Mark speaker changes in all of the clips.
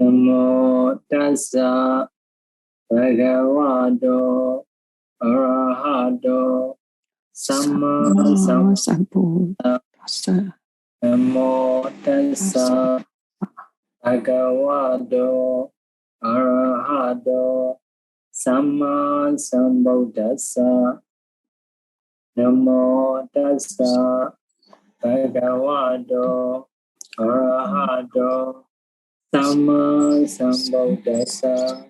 Speaker 1: Namo tassa bhagavato arahato samma sambuddhassa. Namo tassa bhagavato arahato samma sambuddhassa. Namo tassa bhagavato arahato samma sambuddhassa.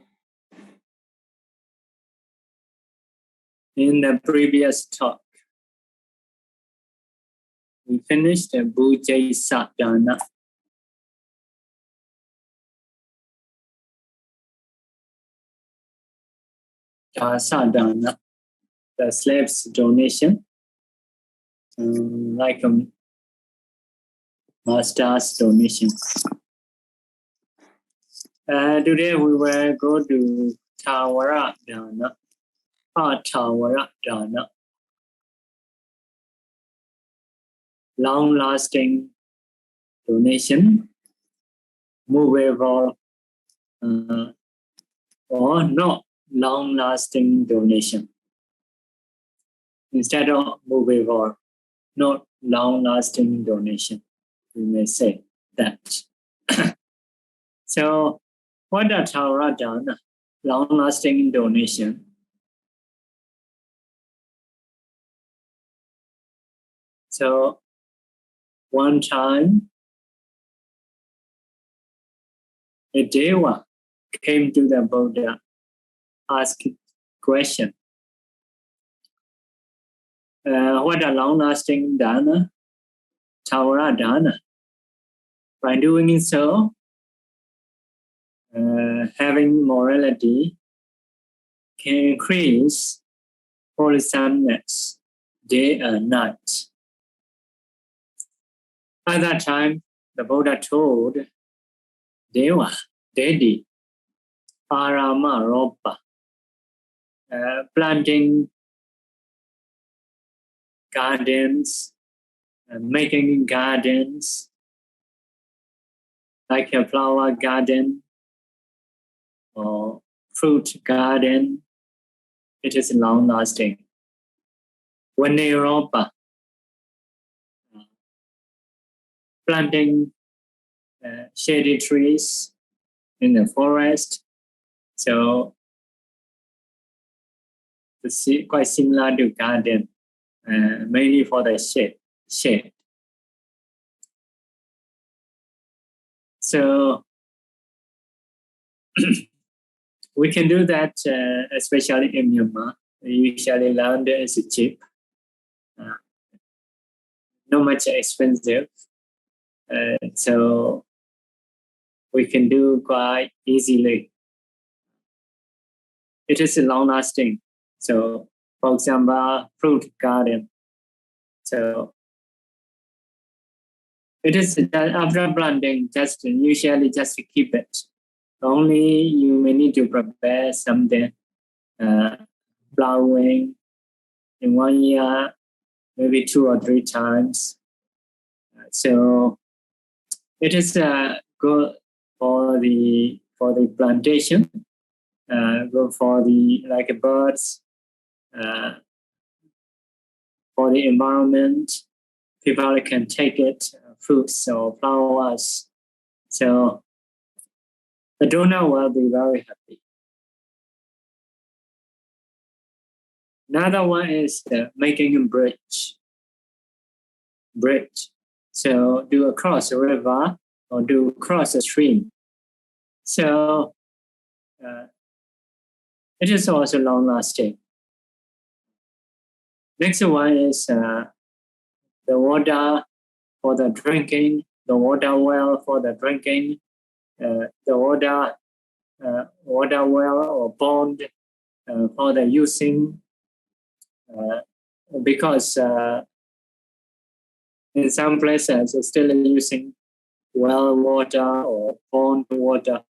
Speaker 1: In the previous talk, we finished the Bujayasa Dāna. Dāna, the slave's donation, like a master's donation. Today we will go to Tawara Dāna, Tawara Dāna, long-lasting donation, movable or not long-lasting donation. Instead of movable, not long-lasting donation, we may say that. So, what is Tawara Dāna? Long-lasting donation. So, one time, a Deva came to the Buddha, asked question. What a long-lasting Dāna? Tawara Dāna. By doing so, having morality can increase wholesomeness day and night. At that time, the Buddha told Deva, Dedi, Pāramī, planting gardens, making gardens, like a flower garden or fruit garden, it is long-lasting. Europa, planting shady trees in the forest, so it's quite similar to garden, mainly for the shade. So we can do that, especially in Myanmar. Usually land is cheap, not much expensive, so we can do quite easily. It is long-lasting. So, for example, fruit garden. So it is after planting, usually just to keep it. Only you may need to prepare something, flowering in 1 year, maybe 2 or 3 times. So it is good for the plantation, good for the like birds, for the environment. People can take it, fruits or flowers. So the donor will be very happy. Another one is making a bridge. So do across a river or do across a stream. So it is also long-lasting. Next one is the water for the drinking, the water well for the drinking, the water well or pond for the using, because in some places it's still using well water or pond water.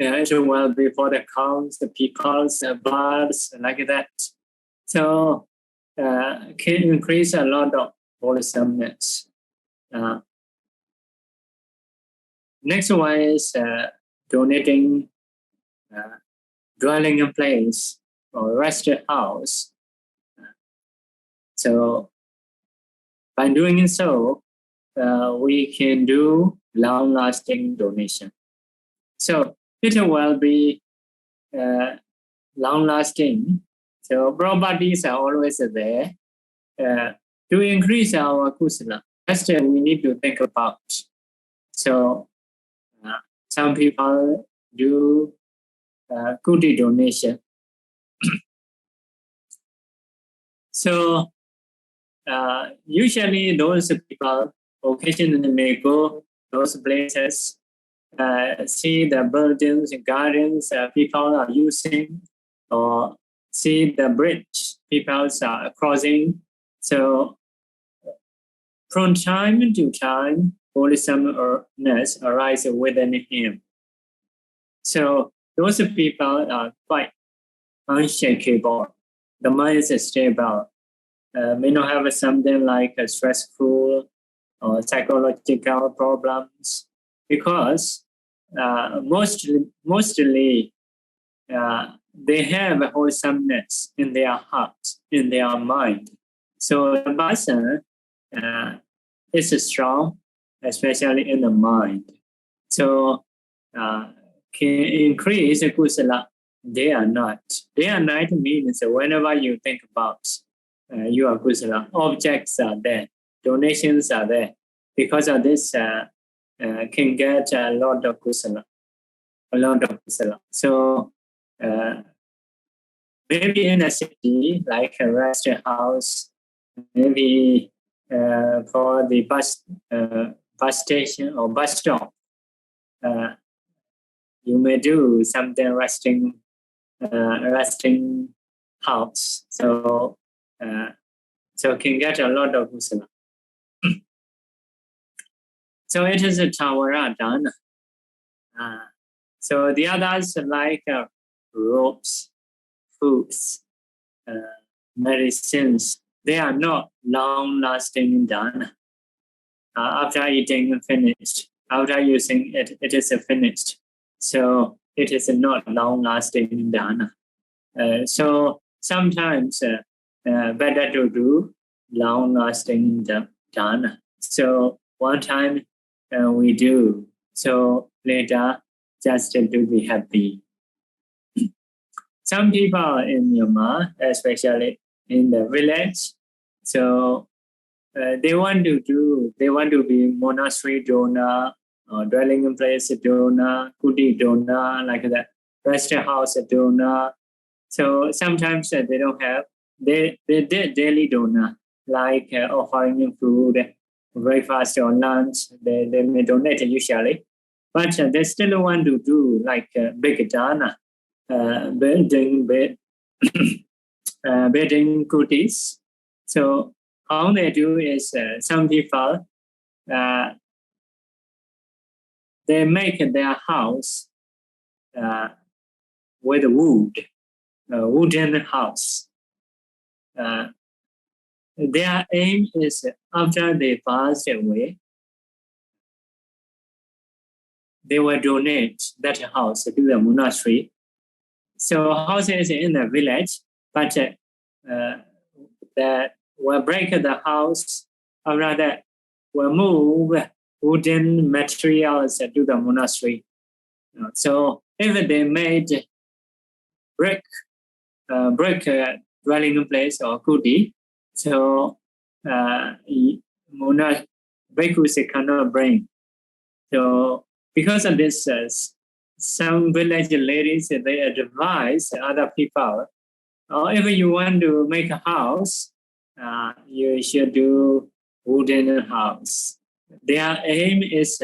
Speaker 1: It will be for the cows, the peacocks, the birds, like that. So can increase a lot of wholesomeness. Next one is donating dwelling in place or rest house. So by doing so, we can do long-lasting donation. So it will be long-lasting. So properties are always there. To increase our kusala, that's what we need to think about. So some people do kuti donation. So usually those people occasionally may go those places, see the buildings and gardens people are using, or see the bridge people are crossing. So from time to time, wholesomeness arises within him. So those people are quite unshakable. The mind is stable. May not have something like a stressful or psychological problems, because mostly they have a wholesomeness in their heart, in their mind. So the person is strong, especially in the mind. So can increase kusala day and night. Day and night means whenever you think about your kusala, objects are there, donations are there. Because of this, can get a lot of kusala. So maybe in a city like a rest house, maybe for the bus station or bus stop, you may do something resting house. So can get a lot of kusala. So it is a Tawara Dāna. So the others like robes, foods, medicines, they are not long-lasting Dāna. After eating finished, after using it, it is finished. So it is not long-lasting Dāna. So sometimes better to do long-lasting Dāna. So one time we do, so later just to be happy. Some people in Myanmar, especially in the village, so they want to be monastery donor, or dwelling in place donor, kuti donor, like that, rest house donor. So sometimes they don't have, they did daily donor, like offering food, breakfast or lunch, they may donate usually. But they still want to do like big Dāna, building kutis. So all they do is some people, they make their house with wood, wooden house. Their aim is after they pass away, they will donate that house to the monastery. So house is in the village, but that will break the house, or rather will move wooden materials to the monastery. So if they made brick dwelling in place or kuti, so bhikkhus cannot bring. So because of this, some village ladies, they advise other people, if you want to make a house, you should do wooden house. Their aim is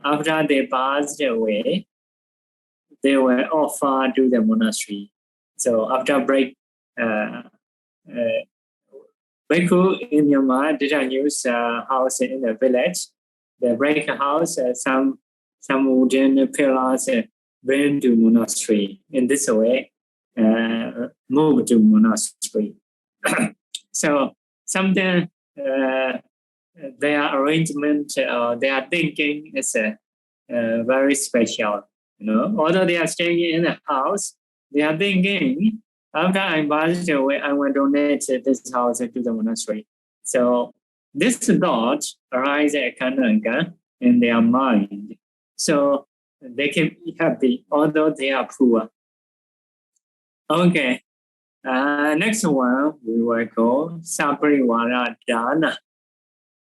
Speaker 1: after they passed away, they will offer to the monastery. So after break, Bhikkhu in Myanmar didn't use a house in the village. They break a house, some wooden pillars bring to monastery. In this way, move to monastery. So something their arrangement, their thinking is very special. Although they are staying in the house, they are thinking, after I passed away, I will donate this house to the monastery. So this thought arises in their mind. So they can be happy, although they are poor. Okay. Next one, we will go Saparivara Dāna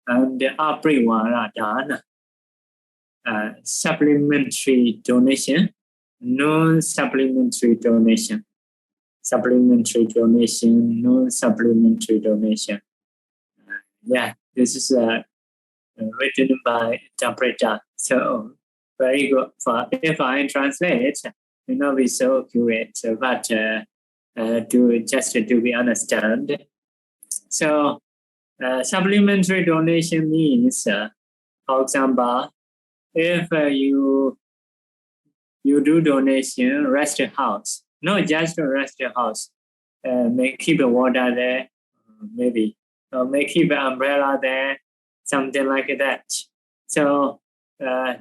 Speaker 1: and Aparivara Dāna. Supplementary donation, non-supplementary donation. Supplementary donation, non-supplementary donation. This is written by interpreter. So very good. If I translate, may not be so accurate, but to be understand. So supplementary donation means, for example, if you do donation, rest house, not just a rest house, may keep the water there, maybe, or may keep the umbrella there, something like that. So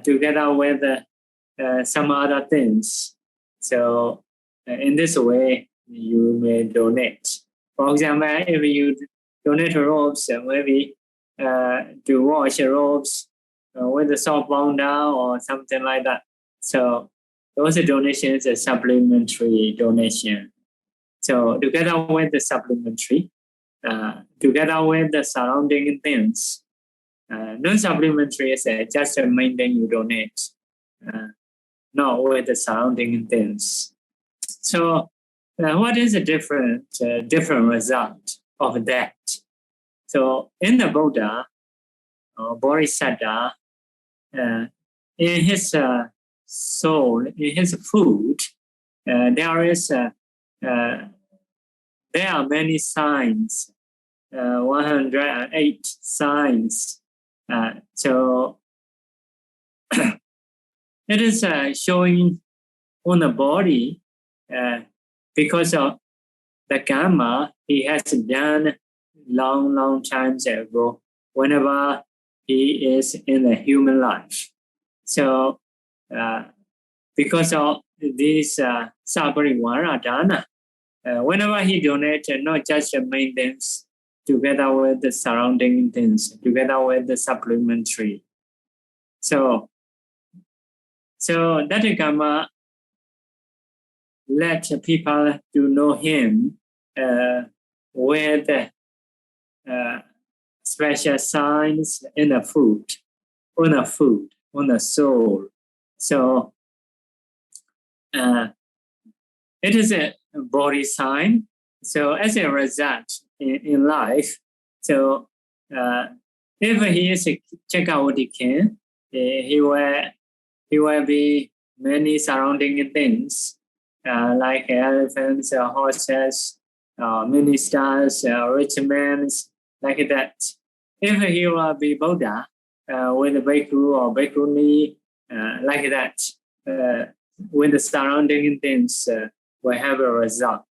Speaker 1: together with some other things. So in this way, you may donate. For example, if you donate robes, maybe to wash robes with a soap bounder or something like that. So those donations are supplementary donation. So together with the supplementary, together with the surrounding things, non-supplementary is just a main thing you donate, not with the surrounding things. So what is the different result of that? So in the Buddha, Bodhisattva, in his soul, in his food, there are many signs, 108 signs. So it is showing on the body because of the karma he has done long times ago, whenever he is in the human life. So because of this Saparivara Dāna, whenever he donates, not just the main things, together with the surrounding things, together with the supplementary. So that karma let people to know him with special signs in the food, on the soul. So it is a body sign. So as a result in life, so if he is a Janakābhivaṃsa, he will be many surrounding things like elephants, horses, ministers, rich men, like that. If he will be Buddha with a bhikkhu or bhikkhuni, like that, with the surrounding things, will have a result.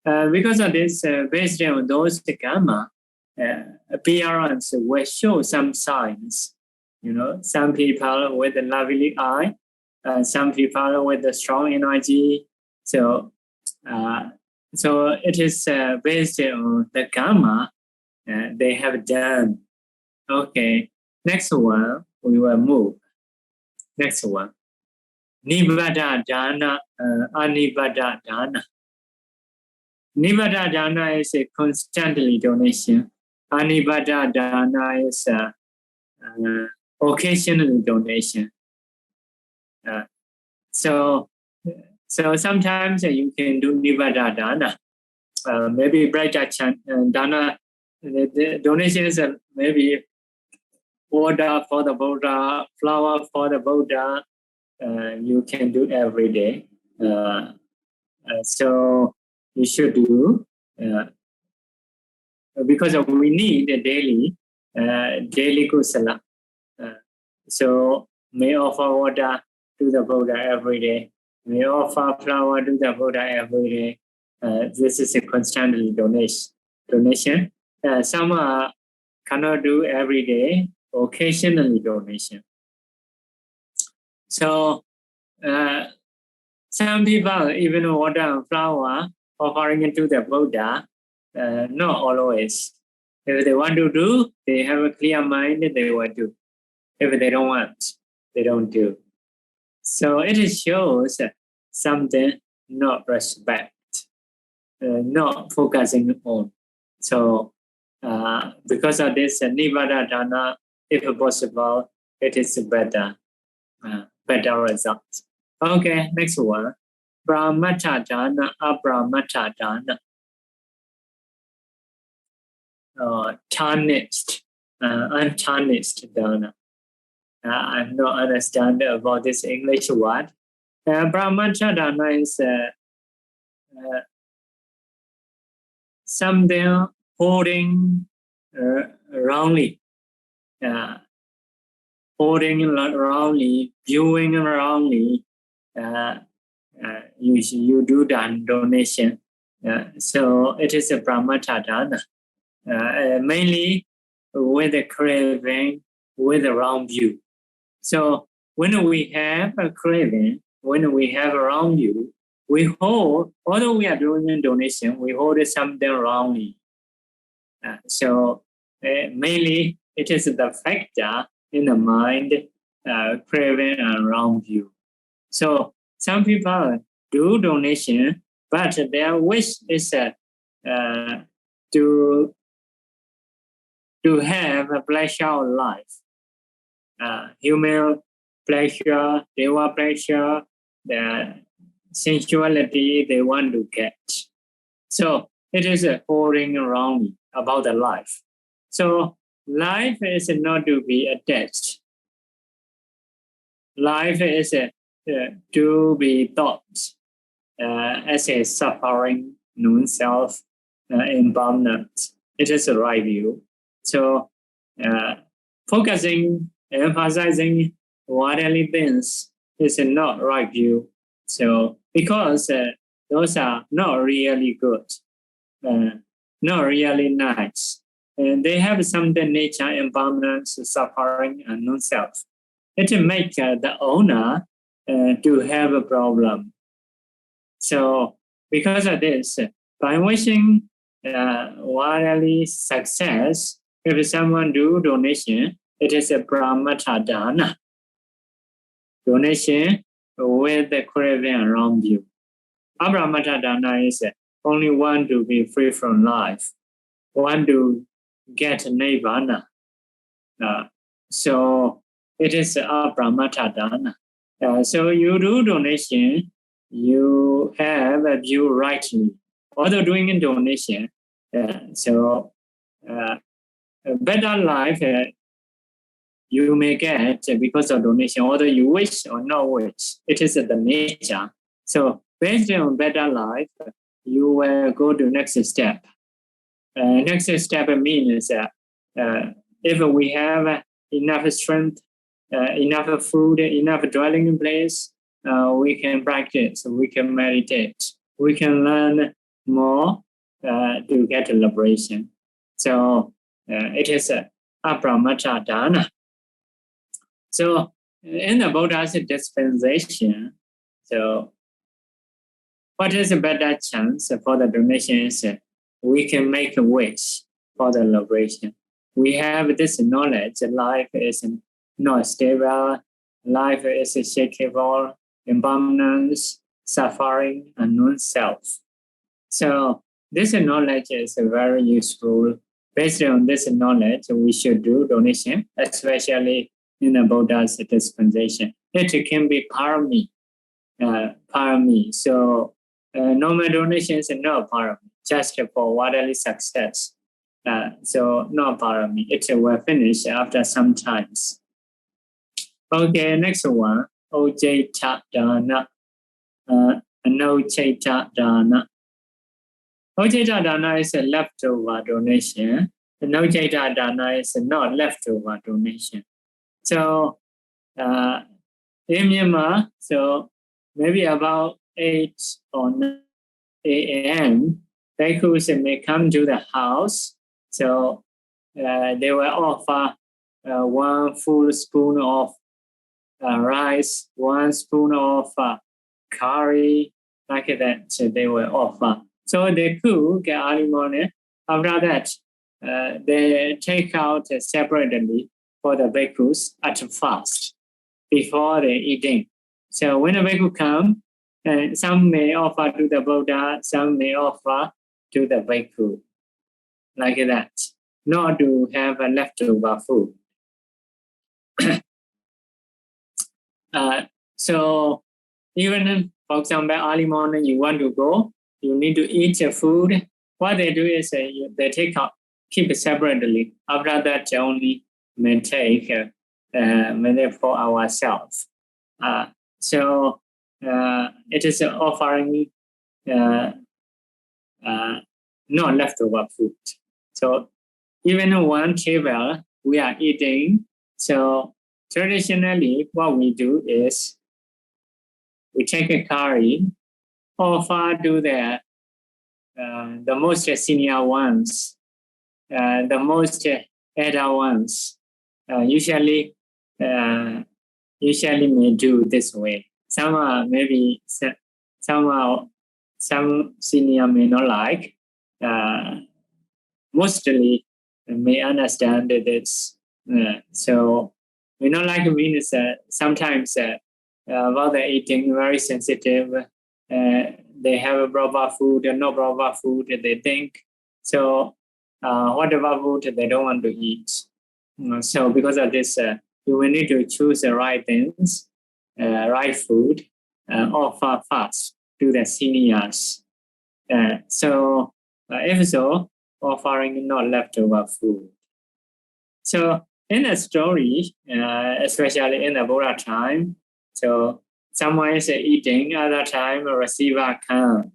Speaker 1: Because of this, based on those karma, appearance will show some signs. Some people with a lovely eye, some people with a strong energy. So it is based on the karma they have done. Okay, next one, we will move. Next one. Nibbada Dāna, Anibbada Dāna. Nibbada Dāna is a constantly donation. Anibbada Dāna is occasional donation. So sometimes you can do Nibbada Dāna. Maybe brighter Dāna, the donations are maybe water for the Buddha, flower for the Buddha. You can do every day. So you should do because we need a daily kusala. So may offer water to the Buddha every day. May offer flower to the Buddha every day. This is a constantly donation. Some cannot do every day. Occasionally donation. So some people even water and flower offering it to the Buddha, not always. If they want to do, they have a clear mind, they will do. If they don't want, they don't do. So it shows something not respect, not focusing on. So because of this, Nivada Dāna, if possible, it is better result. Okay, next one. Pramata Dāna, Apramata Dāna. Tarnished, untarnished Dāna. I don't understand about this English word. Pramata Dāna is something holding wrongly, holding wrongly, viewing wrongly. You do that donation. So it is a Pramata Dāna, mainly with a craving, with a wrong view. So when we have a craving, when we have a wrong view, we hold, although we are doing a donation, we hold something wrongly. So mainly it is the factor in the mind, craving and wrong view. So some people do donation, but their wish is to have a pleasure of life, human pleasure, deva pleasure, the sensuality they want to get. So it is holding wrongly about the life. So life is not to be attached. Life is to be thought as a suffering, non-self, impermanent. It is a right view. So focusing, emphasizing worldly things is not right view. So because those are not really good, not really nice, and they have some nature, impermanence, suffering, and non-self. It makes the owner to have a problem. So because of this, by wishing worldly success, if someone do donation, it is a Pramata Dāna. Donation with the craving and wrong view. Apramata Dāna is only one to be free from life, one to get Nirvana. So it is Apramata Dāna. So you do donation, you have a view rightly. Although doing a donation, so a better life you may get because of donation, although you wish or not wish. It is the nature. So based on better life, you will go to next step. Next step means if we have enough strength, enough food, enough dwelling place, we can practice, we can meditate, we can learn more to get liberation. So it is Apramata Dāna. So in the Buddha's dispensation, so what is a better chance for the donation is we can make a wish for the liberation. We have this knowledge that life is not stable, life is shakable, impermanence, suffering, and non-self. So this knowledge is very useful. Based on this knowledge, we should do donation, especially in the Buddha's dispensation. It can be Pāramī. Pāramī. So normal donations are not Pāramī, just for worldly success. So not Pāramī. It will finish after some times. Okay, next one. Ojjhata Dāna. Anojjhata Dāna. Ojjhata Dāna is a leftover donation. Anojjhata Dāna is not leftover donation. So in Myanmar, so maybe about 8 or 9 a.m., bhikkhus may come to the house. So they will offer 1 full spoon of rice, 1 spoon of curry, like that. So they will offer. So they cook early morning. After that, they take out separately for the bhikkhus at fast before the eating. So when the bhikkhu comes, some may offer to the Buddha, some may offer to the bhikkhu, like that, not to have a leftover food. So even, for example, early morning you want to go, you need to eat your food. What they do is they take out, keep it separately. After that, only may take for ourselves. So it is offering not leftover food. So even 1 table we are eating. So traditionally, what we do is we take a curry, offer to the most senior ones, the most elder ones. Usually may do this way. Some maybe some senior may not like. Mostly may understand this. So may not like means sometimes about the eating very sensitive. They have a proper food and no proper food. They think so. Whatever food they don't want to eat. So because of this, you will need to choose the right things, right food, offer fast to the seniors. So if so, offering not leftover food. So in the story, especially in the Buddha time, so someone is eating, other time a receiver comes.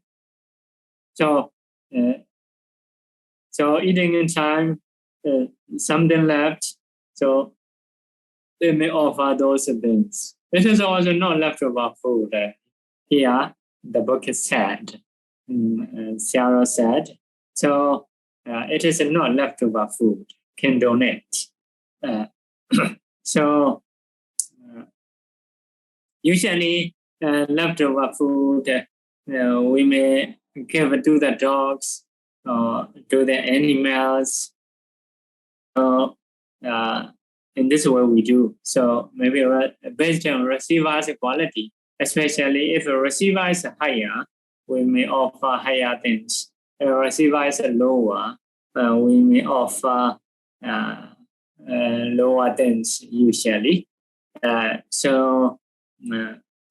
Speaker 1: So eating in time, something left, so they may offer those things. It is also not leftover food. Here, the book is said, Sayadaw said, so it is not leftover food, can donate. So usually leftover food we may give to the dogs or to the animals. So in this way we do. So maybe based on receiver's quality, especially if a receiver is higher, we may offer higher things. If a receiver is lower, we may offer lower things usually. So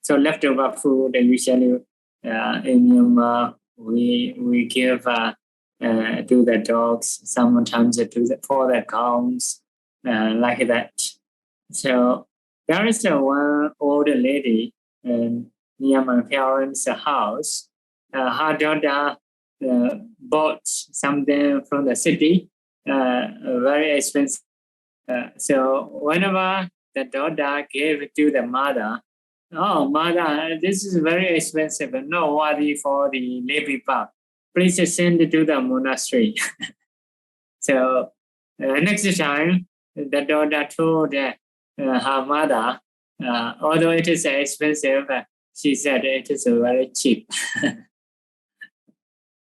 Speaker 1: leftover food usually in Myanmar we give to the dogs, sometimes for the cows, like that. So there is one old lady near my parents' house. Her daughter bought something from the city, very expensive. So whenever the daughter gave it to the mother, oh, mother, this is very expensive, not worthy for the lay people. Please send it to the monastery. So next time, the daughter told her mother, although it is expensive, she said it is very cheap.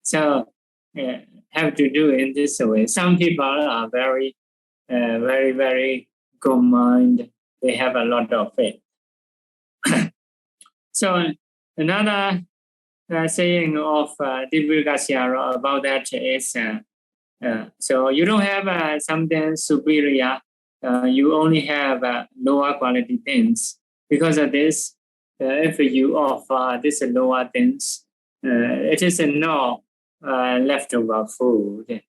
Speaker 1: So have to do in this way. Some people are very, very good mind. They have a lot of faith. So another saying of Dīvika Sayadaw about that is, so you don't have something superior, you only have lower quality things. Because of this, if you offer this lower things, it is no leftover food.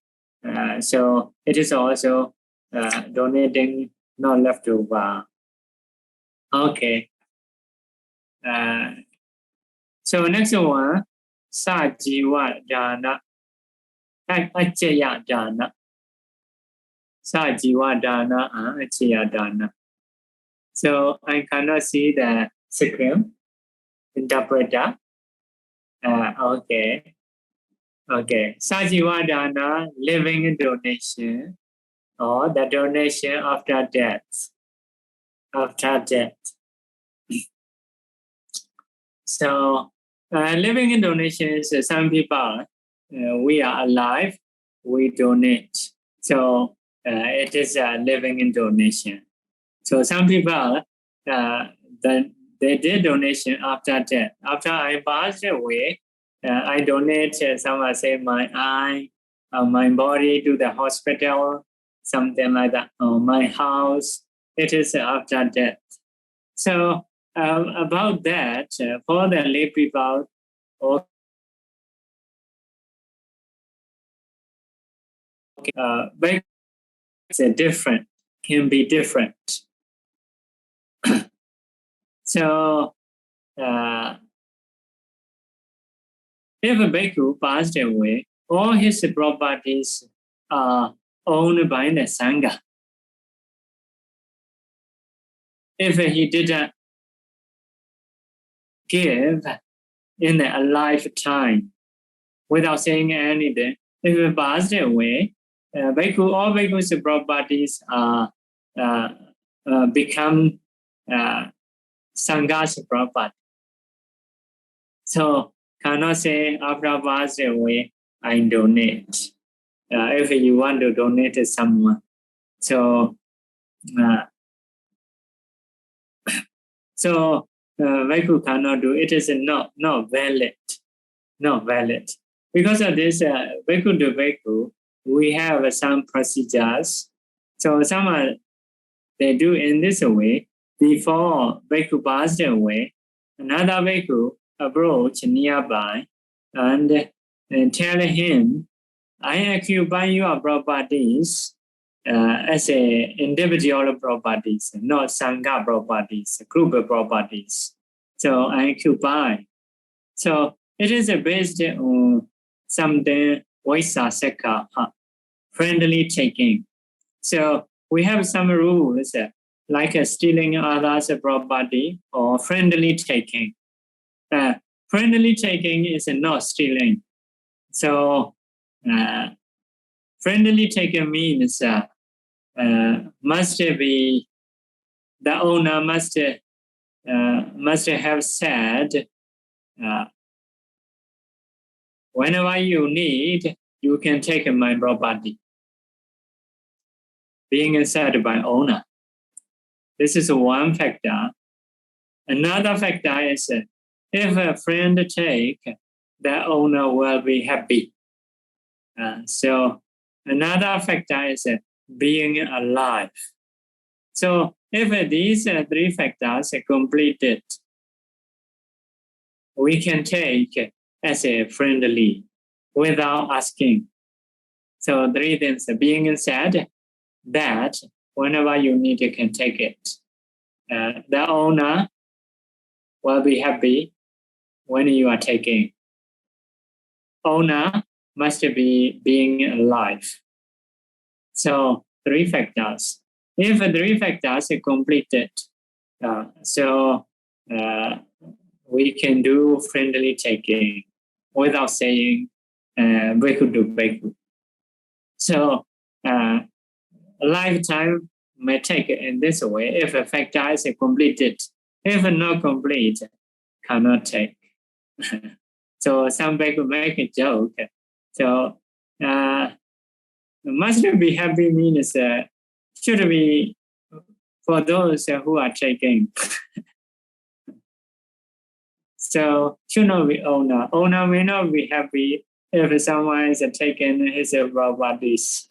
Speaker 1: So it is also donating no leftover. Okay. So next one, Sajiwa Dāna. Acchaya Dāna. Sajiwa Dāna and Acchaya Dāna. So I cannot see the screen. Interpreter. Okay. Sajiwa Dāna, living donation, or the donation after death. After death. So living in donations, some people, we are alive, we donate. So it is living in donation. So some people, they did donation after death. After I passed away, I donate, someone say, my eye, my body to the hospital, something like that, or my house. It is after death. So about that, for the lay people, but it's different, can be different. So if a bhikkhu passed away, all his properties are owned by the Sangha. If he didn't give in a lifetime without saying anything, if he passed away, all bhikkhu's properties become Sangha's property. So cannot say after pass away, I donate. If you want to donate to someone. So bhikkhu cannot do it. Is not valid. Not valid. Because of this, bhikkhu to bhikkhu, we have some procedures. So some they do in this way. Before bhikkhu passed away, another bhikkhu approach nearby and tell him, I occupy your properties as a individual properties, not Sangha properties, group properties. So I occupy. So it is based on something Vaisasaka, friendly taking. So we have some rules like stealing others' property or friendly taking. Friendly taking is not stealing. So friendly taking means must be the owner must have said, whenever you need, you can take my property. Being said by owner. This is one factor. Another factor is if a friend take, the owner will be happy. So another factor is being alive. So if these three factors are completed, we can take as a friendly without asking. So three things being said that whenever you need, you can take it. The owner will be happy when you are taking. Owner must be being alive. So three factors. If three factors are completed, we can do friendly taking without saying bhikkhu to bhikkhu. So a lifetime may take it in this way if a factor is completed. If not complete, cannot take. So some people make a joke. So must be happy means should be for those who are taking. So should not be owner. Owner may not be happy if someone is taking his properties.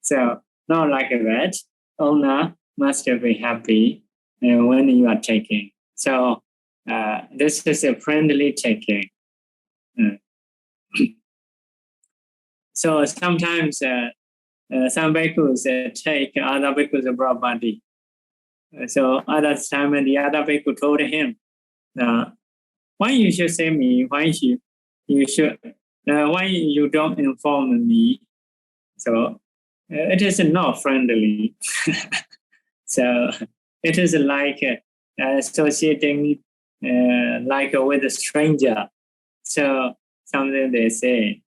Speaker 1: So not like that. Owner must be happy when you are taking. So this is a friendly taking. So sometimes some bhikkhus take other bhikkhus' property. So other time the other bhikkhu told him, why you should say me? Why you don't inform me? So it is not friendly. So it is like associating like with a stranger. So something they say.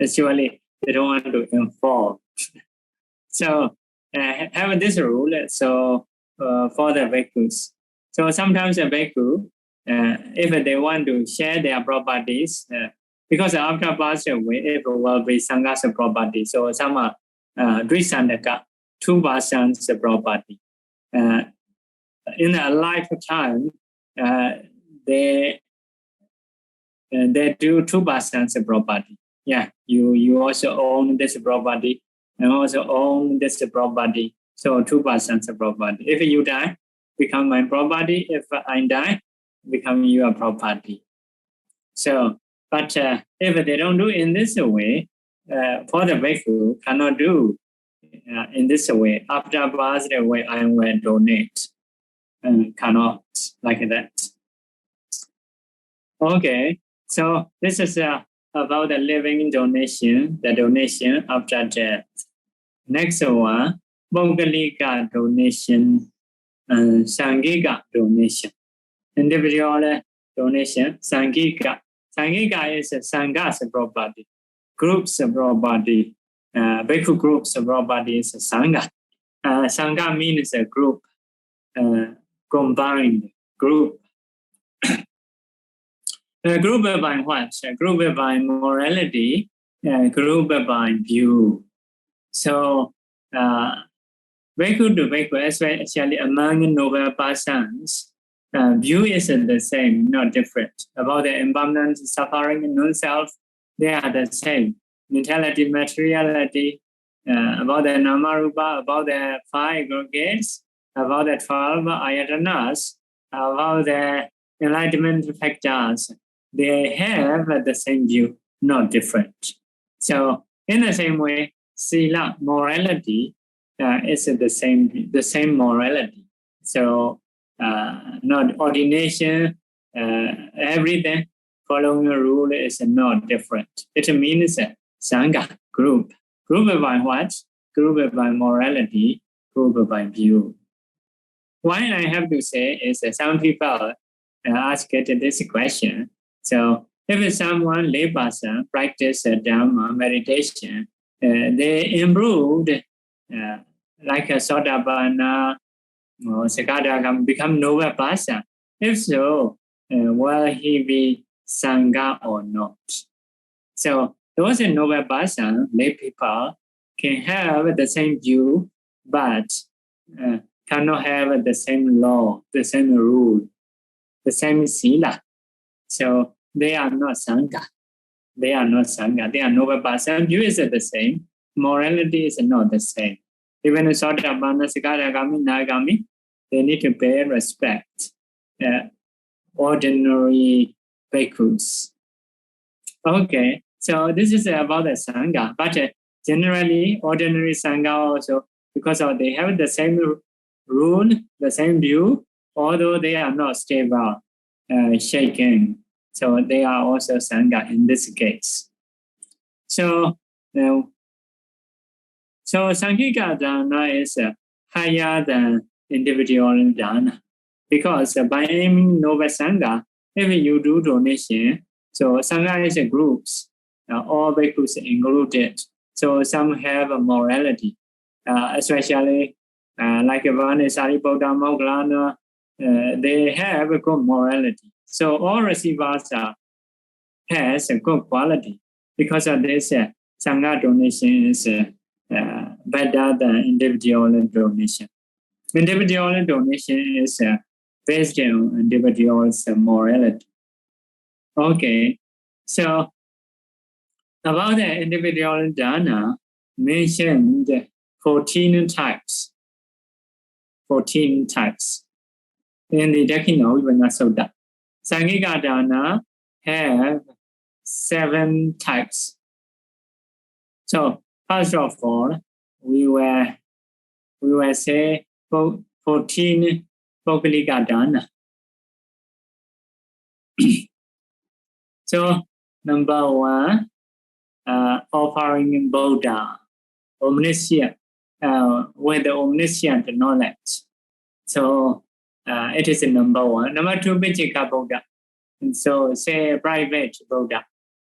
Speaker 1: Actually, they don't want to inform. So have this rule. So for the bhikkhus. So sometimes a bhikkhu if they want to share their properties, because after passing away, it will be Sangha's property. So some are Drisandaka, 2 persons property. In a lifetime, they do 2 persons property. Yeah, you also own this property and also own this property. So 2 persons property. If you die, become my property. If I die, become your property. So, but if they don't do in this way, for the bhikkhu cannot do in this way. After passed away, I will donate. Cannot like that. Okay, so this is about the living donation, the donation after death. Next one, Boggalika donation and Sangika donation. Individual donation, Sangika. Sangika is a Sangha's property, groups property. Bhikkhu groups property is a Sangha. Sangha means a group, combined group. Group by what? Group by morality, group by view. So, bhikkhu to bhikkhu, especially among noble persons, view is the same, not different. About the impermanent suffering in non-self, they are the same. Mentality, materiality, about the nama rupa, about the 5 aggregates, about the 12 ayatanas, about the enlightenment factors. They have the same view, not different. So, in the same way, sila, morality, is the same morality. So, not ordination, everything following a rule is not different. It means Sangha, group. Group by what? Group by morality, group by view. Why I have to say is that some people ask this question. So, if someone layperson practice Dhamma meditation, they improved like a Sotapanna or Sakadagam, become noble person. If so, will he be Sangha or not? So, those noble person, lay people, can have the same view, but cannot have the same law, the same rule, the same sila. So they are not Sangha. They are not Sangha. They are noble person. View is the same. Morality is not the same. Even Sotapanna, Sakadagami, Nagami, they need to pay respect. Ordinary bhikkhus. Okay, so this is about the Sangha. But generally, ordinary Sangha also, because they have the same rule, the same view, although they are not stable, shaken. So they are also Sangha in this case. So Sangika Dāna is higher than individual Dāna. Because by aiming noble Sangha, if you do donation, so Sangha is groups, all bhikkhus included. So some have a morality, especially like Vanesari Bodha Moggallana, they have a good morality. So all receivers has a good quality. Because of this, Sangha donation is better than individual donation. Individual donation is based on individual's morality. Okay, so about the individual Dāna, mentioned 14 types. 14 types. In the Janakābhivaṃsa Sutta, Sangika Dāna have 7 types. So first of all, we will say 14 Poggalika Dāna. So number 1, offering Buddha, omniscient, with the omniscient knowledge. So it is number 1. Number 2, Vijika Buddha. And so say private Buddha.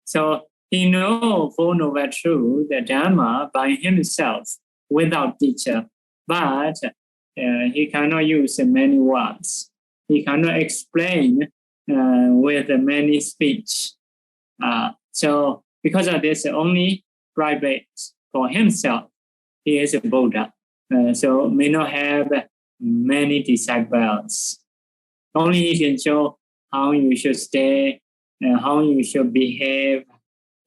Speaker 1: So he knows Four Noble Truths, the Dhamma, by himself, without teacher. But he cannot use many words. He cannot explain with many speech. So because of this, only private for himself, he is a Buddha. So may not have many disciples. Only he can show how you should stay, how you should behave.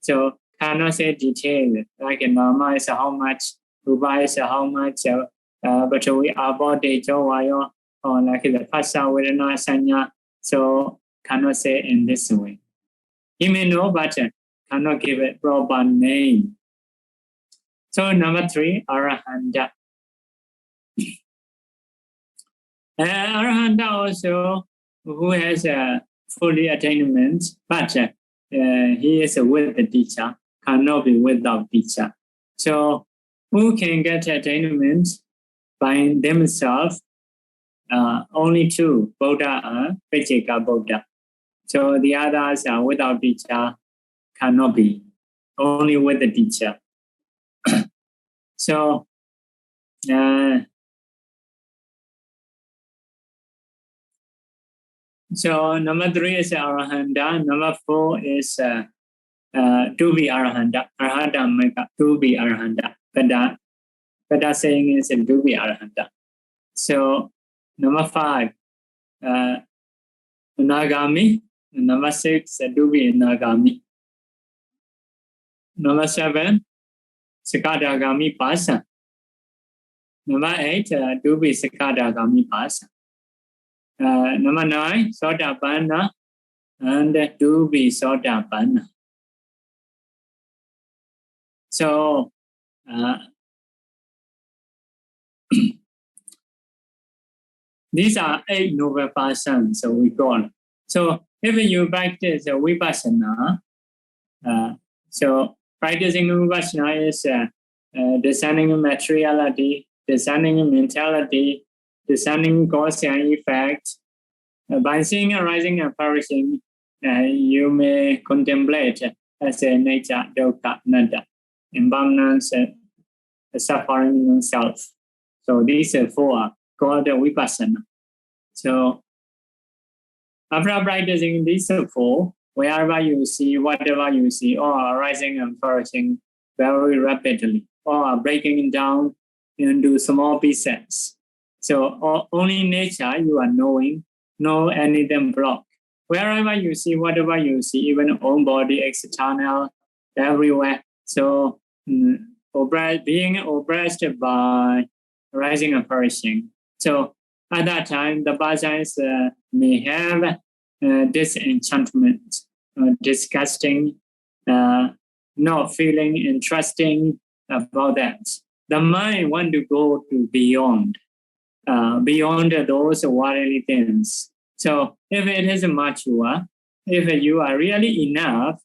Speaker 1: So cannot say detail, like Dhamma is how much, Rupa is how much, but we are body, or like the Phassa, Vedana, Sanya. So cannot say in this way. He may know, but cannot give it proper name. So number 3, Arahanta. Arahanta also, who has a fully attainment, but he is with the teacher, cannot be without teacher. So who can get attainment by themselves? Only 2, Buddha and Vajika Buddha. So the others are without teacher, cannot be, only with the teacher. So number 3 is Arahanta. Number 4 is to be Arahanta. Arahanta Mega, to be Arahanta. Veda saying is to be Arahanta. So number 5, Nagami. Number 6, to be Nagami. Number 7, Sakadagami Pasa. Number 8, to be Sakadagami Pasa. Number 9, Sotapanna, and to be Sotapanna. So these are 8 noble persons, so we call. So if you practice Vipassana, so practicing Vipassana is discerning materiality, discerning mentality, discerning cause and effect. By seeing arising and perishing, you may contemplate as a nature, dukkha, anatta, impermanence, suffering in self. So these 4 are called Vipassana. So after practicing these 4, wherever you see, whatever you see, all arising and perishing very rapidly, all are breaking down into small pieces. So only nature you are knowing, no anything block. Wherever you see, whatever you see, even own body, external, everywhere. So being oppressed by rising and perishing. So at that time, the persons may have disenchantment, disgusting, not feeling interesting about that. The mind want to go to beyond those worldly things. So if it is mature, if you are really enough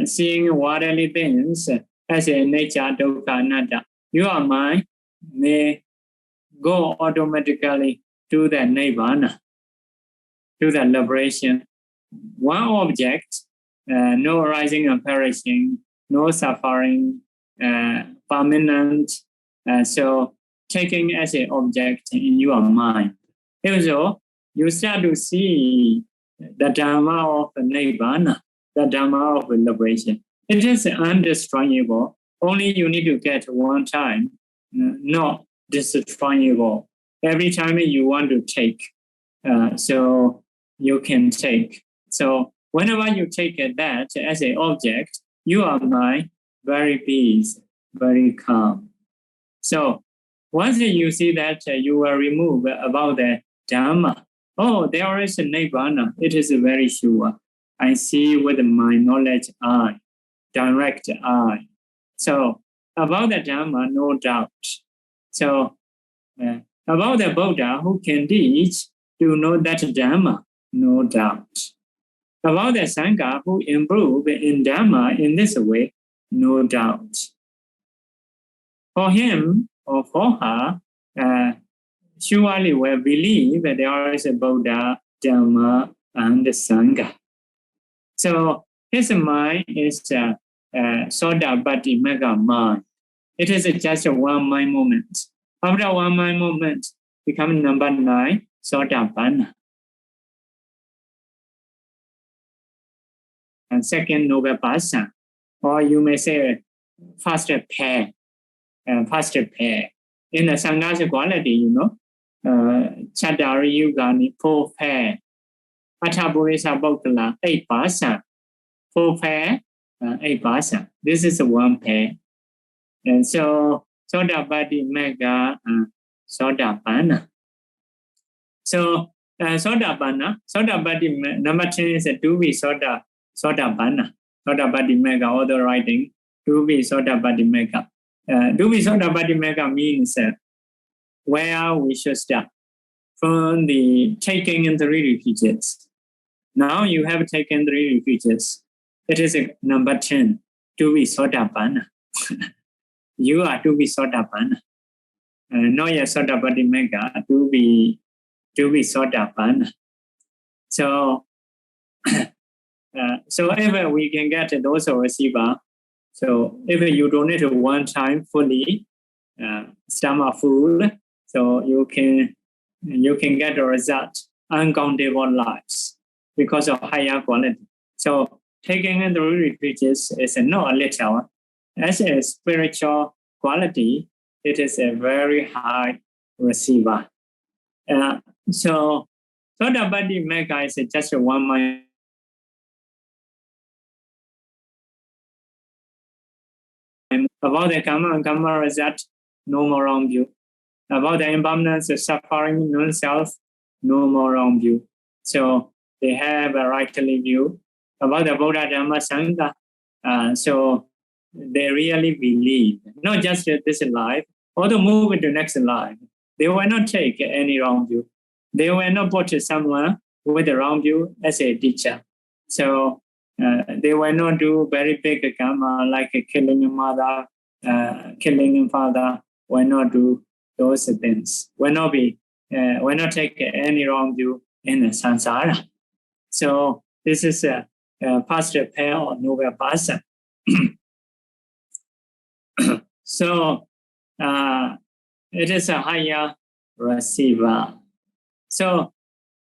Speaker 1: seeing worldly things as a nature, dukkha, anatta, your mind may go automatically to the nirvana, to the liberation. One object, no arising and perishing, no suffering, permanent. So taking as an object in your mind. Also, you start to see the Dhamma of Nibbana, the Dhamma of liberation. It is undestroyable. Only you need to get one time, not destroyable. Every time you want to take, so you can take. So whenever you take that as an object, your mind very peace, very calm. So once you see that, you will remove about the Dhamma. Oh, there is a Nibbana. It is very sure. I see with my knowledge eye, direct eye. So about the Dhamma, no doubt. So about the Buddha who can teach to know that Dhamma, no doubt. About the Sangha who improve in Dhamma in this way, no doubt. For him or for her, surely will believe that there is a Buddha, Dhamma, and Sangha. So his mind is Sodapatti mega mind. It is just a one mind moment. After one mind moment, become number 9, Sodapanna. second noble person, or you may say first pair, first pair. In the Sanghas quality, you know, Chadari Yugani, 4 pair, Atabodhisa Bhakala, 8 person, 4 pair, 8 person. This is 1 pair. And so, Sodapati Mega, Sodapanna. So, Sodapati, number 10 is a 2V Sodapanna. Sodapati Mega, all the writing, 2V Sodapati Mega. 2V Sodapati Mega means where we should start from the taking in 3 refuges. Now you have taken 3 refuges. It is number 10, 2V Sodapanna. You are 2V Sodapanna. Not yet Sodapati Mega, 2V Sodapanna. So, so if we can get those receiver, so if you donate 1 time fully, stomach full, so you can get a result, uncountable lives because of higher quality. So taking in the refuges is not a little. As a spiritual quality, it is a very high receiver. So Sodapati Mega is just 1 mind. About the karma and karma result, no more wrong view. About the impermanence of suffering, non-self, no more wrong view. So they have a rightly view. About the Buddha Dhamma Sangha, so they really believe, not just this life, or to move into next life. They will not take any wrong view. They will not put someone with a wrong view as a teacher. So they will not do very big karma like killing a mother, killing a father. Will not do those things. Will not take any wrong view in the samsara. So this is a first pair or noble person. So it is a higher receiver. So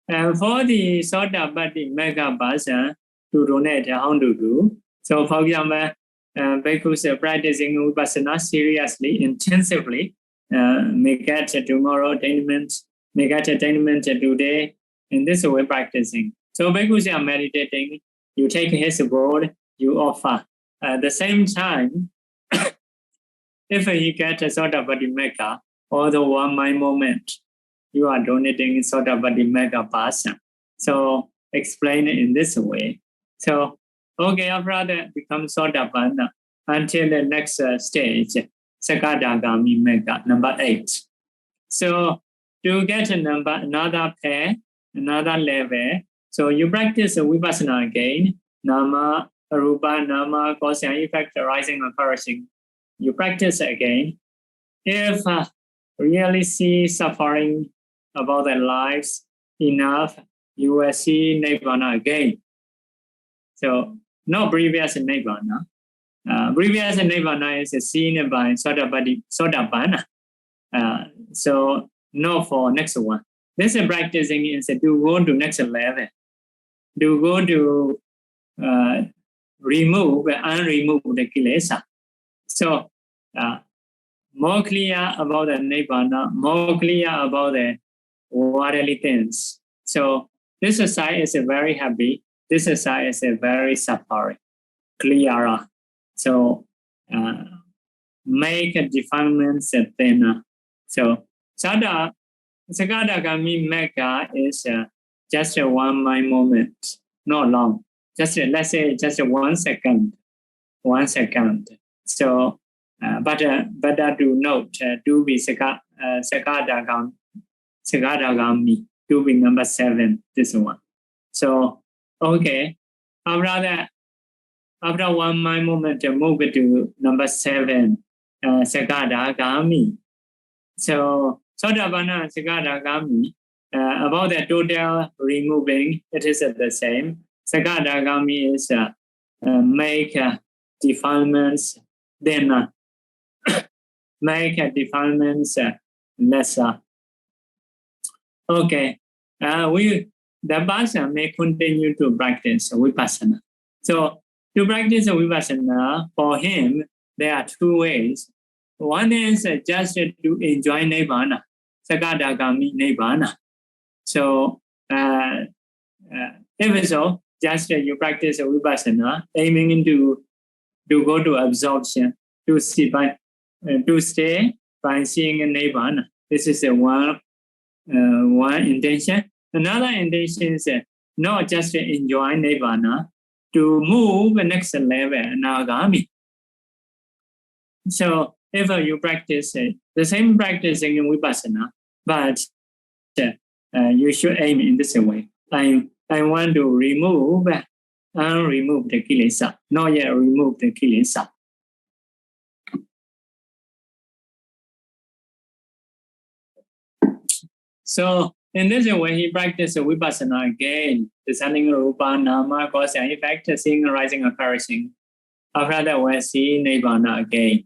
Speaker 1: for the Sodapati Mega person to donate, how to do? So for example, bhikkhus practicing Vipassana seriously, intensively, may get tomorrow attainment, may get attainment today, in this way practicing. So bhikkhus are meditating, you take his word, you offer. At the same time, if you get a Sodapati Mega, or the 1 mind moment, you are donating Sodapati Mega person. So explain it in this way. So, okay, after that become Sodapanna until the next stage, Sakadagami Mega, number 8. So to get another pair, another level, so you practice Vipassana again, Nama, Arupa, Nama, cause and effect arising and perishing. You practice again. If really see suffering about their lives enough, you will see Nibbana again. So, no previous Nibbana. Previous Nibbana is seen by Sodapanna. So, no for next one. This practicing is to go to next level. To go to remove and unremove the kilesa. So, more clear about the Nibbana, more clear about the worldly things. So this side is very happy, this side is very suffering, clearer. So make defilements thinner. So Sakadagami Mega is just a 1 mind moment, not long. Just let's say just 1 second. 1 second. So but better to note, to be Sakadagami, to be number 7, this one. So, okay, after 1 mind moment, move to number 7, Sakadagami. So, Sodapanna Sakadagami, about the total removing, it is the same. Sakadagami is make defilements, then make defilements lesser. Okay, the person may continue to practice Vipassana. So To practice Vipassana, for him, there are two ways. One is just to enjoy Nibbana, Sakadagami Nibbana. So, if so, just you practice Vipassana, aiming to go to absorption, to see to stay by seeing Nibbana. This is one intention. Another intention is not just enjoy Nibbana, to move the next level, Anagami. So if you practice the same practice in Vipassana, but you should aim in this way. I want to remove the kilesa, not yet remove the kilesa. So in this way, he practiced Vipassana again, descending Rupa, Nama, cause and effect, seeing arising and perishing. After that, we see Nibbana again.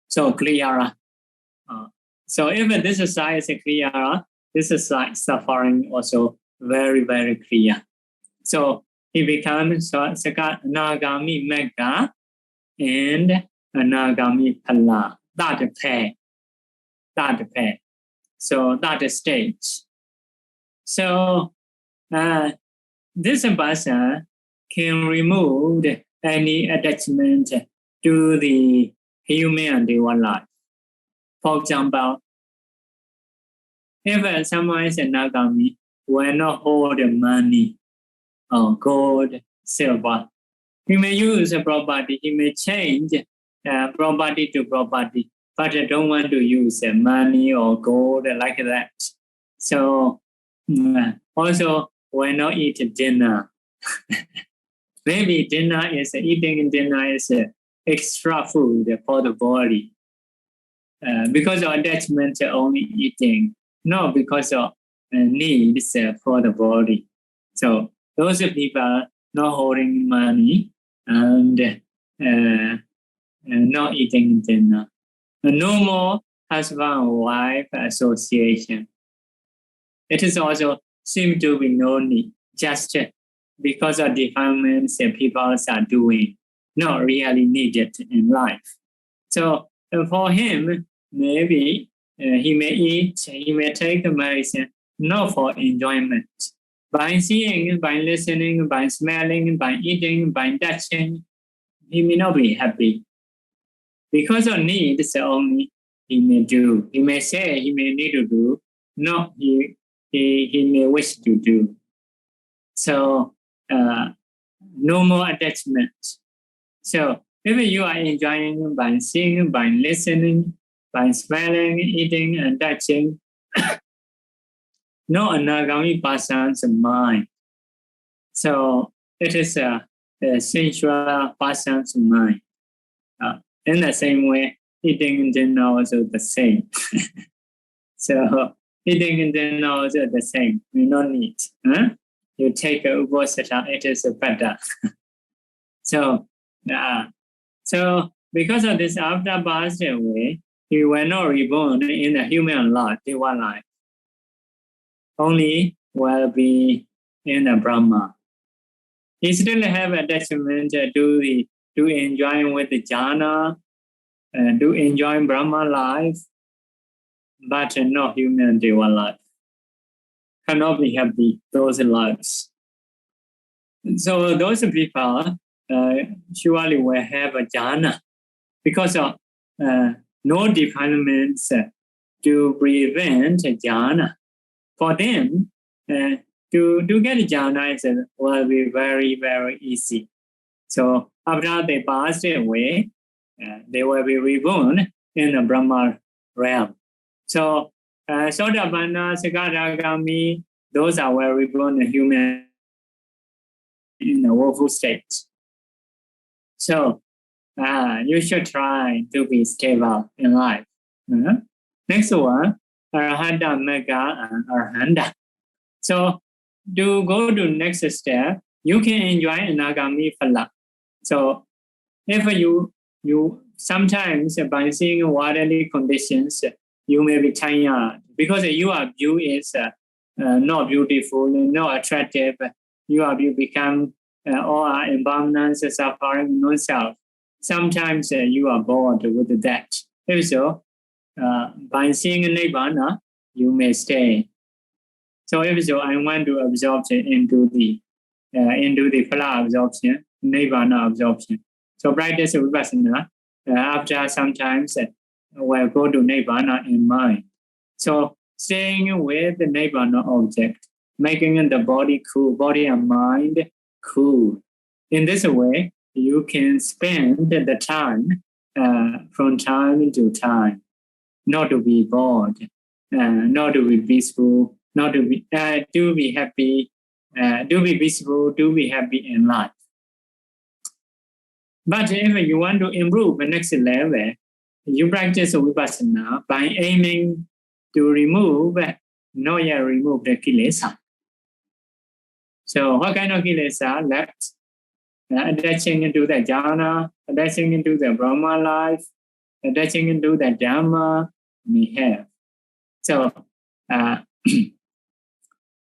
Speaker 1: So clear. So if this side is clear, this side suffering also very, very clear. So he becomes Nagami Megha and Nagami Phala. That pair. So that stage. So this person can remove any attachment to the human and divine life. For example, if someone is a Nagami, will not hold money or gold, silver. He may use a property, he may change property to property, but I don't want to use money or gold like that. So also will not eat dinner. Maybe eating dinner is extra food for the body. Because of attachment only eating, not because of needs for the body. So those people not holding money and not eating dinner. No more husband-wife association. It is also seem to be no need, just because of defilements that people are doing, not really needed in life. So for him, maybe he may eat, he may take the medicine, not for enjoyment. By seeing, by listening, by smelling, by eating, by touching, he may not be happy. Because of needs only, he may do. He may say he may need to do, no, he may wish to do. So no more attachment. So if you are enjoying by seeing, by listening, by smelling, eating, and touching, no Anagami person's mind. So it is a sensual person's mind. In the same way, eating and dinner also the same. So eating and dinner also the same. We don't need. You take Uposatha, it is better. So because of this, after passing away, he will not reborn in the human life, divine life. Only will be in the Brahma. He still have attachment to enjoy with the jhana, to enjoy Brahma life, but not human divine life. Cannot be happy, those lives. So those people surely will have a jhana because of no defilements to prevent jhana. For them, to get jhana will be very, very easy. So after they pass away, they will be reborn in the Brahma realm. So Sotapanna, Sakadagami, those are well reborn human in the woeful state. So you should try to be stable in life. Next one, Arahanta, Megha, and Arahanta. So to go to next step, you can enjoy Anagami Phala. So if you sometimes by seeing worldly conditions, you may be tired because your view is not beautiful, not attractive. Your view become or impermanence, suffering, non-self. Sometimes you are bored with that. If so, by seeing Nibbana, you may stay. So if so, I want to absorb into the phala absorption, Nibbana absorption. So practice Vipassana. After sometimes we'll go to Nibbana in mind. So staying with the Nibbana object, making the body cool, body and mind cool. In this way, you can spend the time from time to time, not to be bored, not to be peaceful, not to be to be happy, to be peaceful, to be happy in life. But if you want to improve the next level, you practice Vipassana by aiming to remove, not yet remove the kilesa. So what kind of kilesa left? Attaching into the jhana, attaching into the Brahma life, attaching into the Dhamma we have. So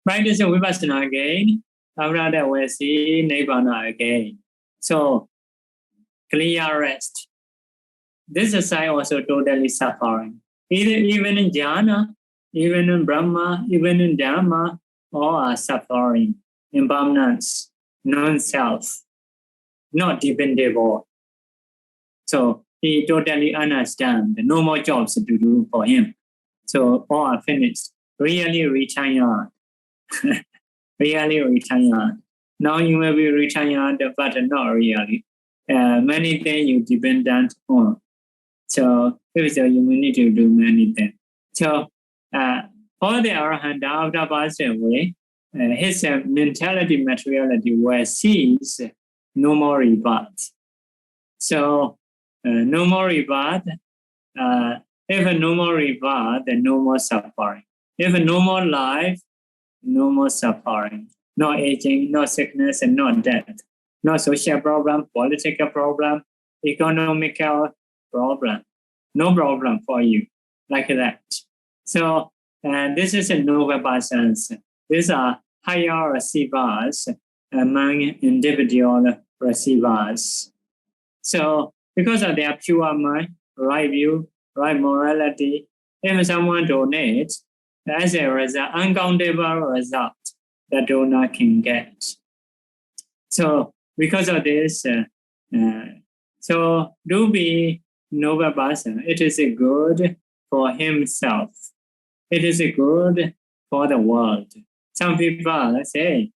Speaker 1: practice Vipassana again, after that we see Nibbana again. So clear rest. This side also totally suffering. Even in jhana, even in Brahma, even in Dhamma, all are suffering. Impermanence, non-self, not dependable. So he totally understands. No more jobs to do for him. So all are finished. Really retired. Really retired. Now you may be retired, but not really. Many things you dependent on. So if so, you need to do many things. So for the Arahant, after passing away, his mentality, materiality will cease, no more rebirth. So no more rebirth. If no more rebirth, then no more suffering. If no more life, no more suffering. No aging, no sickness, and no death. No social problem, political problem, economical problem. No problem for you, like that. So this is a noble persons. These are higher receivers among individual receivers. So because of their pure mind, right view, right morality, if someone donates, as a result, uncountable result the donor can get. So because of this, so to be noble person, it is good for himself. It is good for the world. Some people say,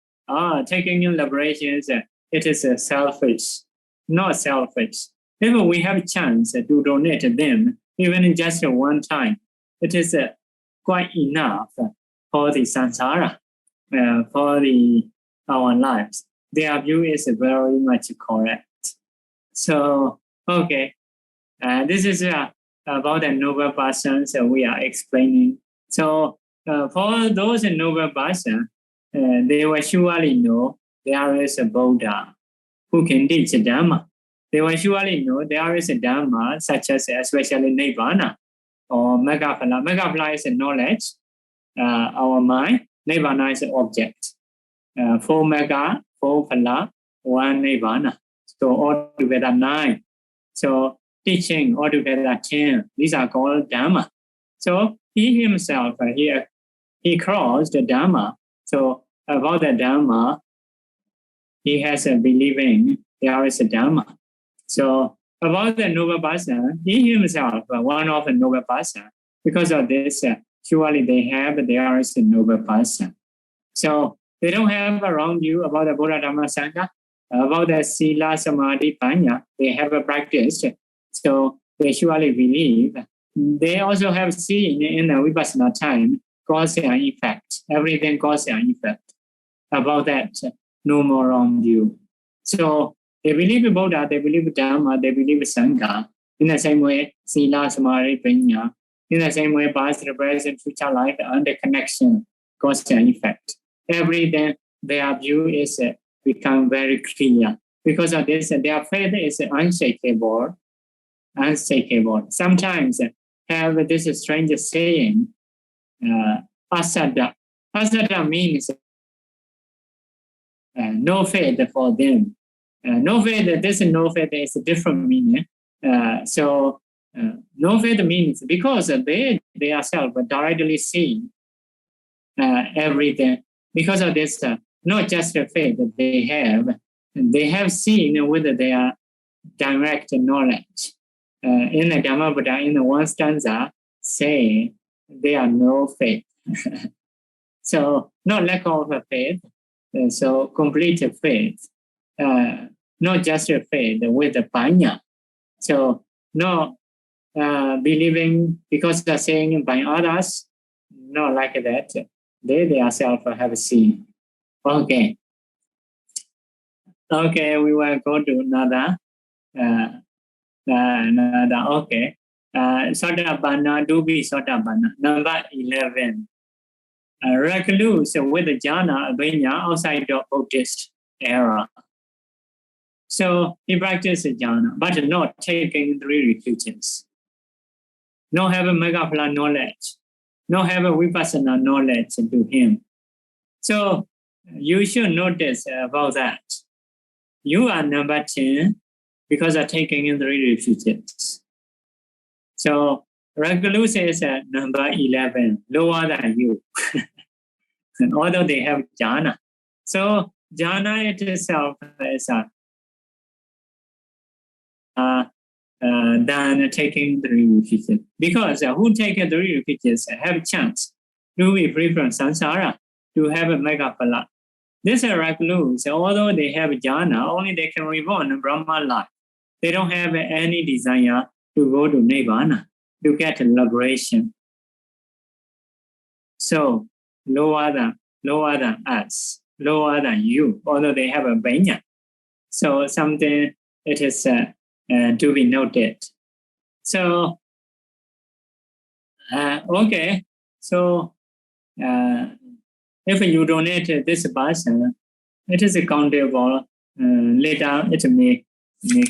Speaker 1: taking in liberations, it is selfish. Not selfish. If we have a chance to donate to them, even in just one time, it is quite enough for the samsara, for our lives. Their view is very much correct. So, okay, this is about the noble persons we are explaining. So, for those noble persons, they will surely know there is a Buddha who can teach Dhamma. They will surely know there is a Dhamma, such as especially Nibbana or Megaphala. Megaphala is a knowledge, our mind. Nibbana is an object. 4 Mega, 4 Phala, 1 Nibbana. So altogether 9. So teaching altogether 10. These are called Dhamma. So he himself, he crossed the Dhamma. So about the Dhamma, he has a believing there is a Dhamma. So about the noble person, he himself, one of the noble person. Because of this, surely there is a noble person. So they don't have a wrong view about the Buddha Dhamma Sangha, about the Sila Samadhi Panya. They have a practice, so they surely believe. They also have seen in the Vipassana time cause and effect. Everything cause and effect. About that, no more wrong view. So they believe in Buddha, they believe in Dhamma, they believe in Sangha. In the same way, Sila Samadhi Panya. In the same way, past, present, future life, and the connection, cause and effect. Everything their view is become very clear. Because of this, their faith is unshakable. Unshakable. Sometimes have this strange saying, asada. Asada means no faith for them. No faith, this no faith is a different meaning. No faith means because they themselves directly see everything. Because of this, not just the faith that they have seen with their direct knowledge. In the Dhamma Buddha, in the one stanza, say there are no faith. So, not lack of faith, so complete faith. Not just a faith with the panya. So, not believing because they're saying by others, not like that. They themselves have seen. Okay. Okay, we will go to another. Okay. Sotapanna, Dubi Sotapanna. Number 11. Recluse with the Janakābhivaṃsa outside the Buddhist era. So he practiced jhana, but not taking 3 refuges. Not having Megaphala knowledge. Not having Vipassana knowledge to him. So you should notice about that. You are number 10 because of taking 3 refuges. So recluse is number 11, lower than you. Although they have jhana. So jhana itself is than taking 3 refuges. Because who take 3 refuges have a chance to be free from samsara, to have a megaphala. This recluse, although they have jhana, only they can reborn Brahma life. They don't have any desire to go to Nibbana, to get liberation. So lower than us, lower than you, although they have a banya. So something it is to be noted. So okay, so if you donate this person, it is accountable. Later it may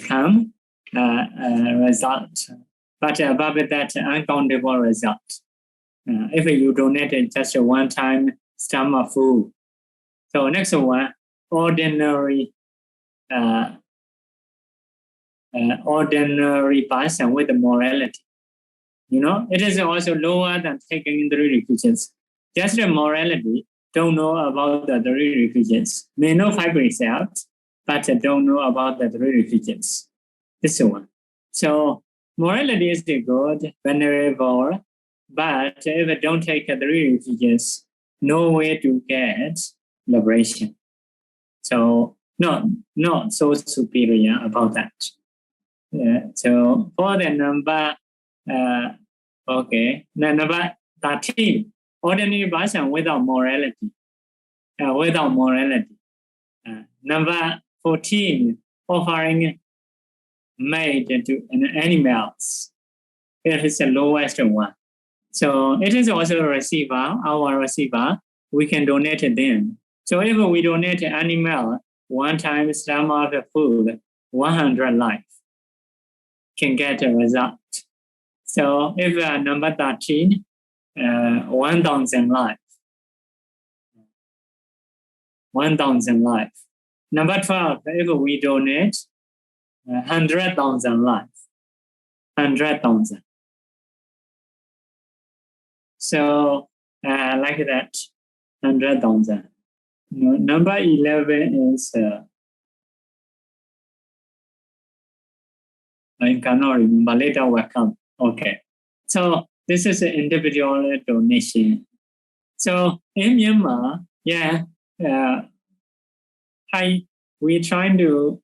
Speaker 1: come result, but above that uncountable result. If you donate just a one-time stomach food. So next one, ordinary person with morality. You know, it is also lower than taking 3 refuges. Just the morality, don't know about the 3 refuges. May know 5 results, but don't know about the 3 refuges. This one. So morality is good, venerable, but if I don't take 3 refuges, no way to get liberation. So not so superior about that. So for the number, okay, the number 13, ordinary person without morality. Number 14, offering made to animals. It is the lowest one. So it is also a receiver, our receiver. We can donate them. So if we donate an animal, one time sum of the food, 100 life can get a result. So if number 13, 1,000 life. 1,000 life. Number 12, if we donate 100,000 life. 100,000. So like that, 100,000. Number 11 is I cannot remember. Later will come. Okay. So this is an individual donation. So in Myanmar, we trying to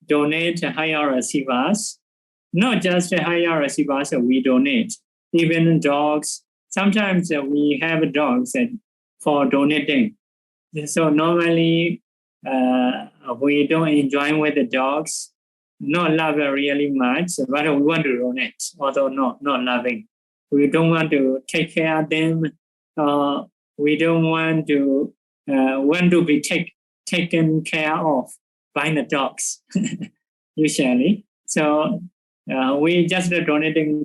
Speaker 1: donate higher receivers. Not just higher receivers we donate, even dogs. Sometimes we have dogs for donating. So normally we don't enjoy with the dogs, not love really much, but we want to donate, although not loving. We don't want to take care of them. We don't want to be taken care of by the dogs, usually. So we just donating,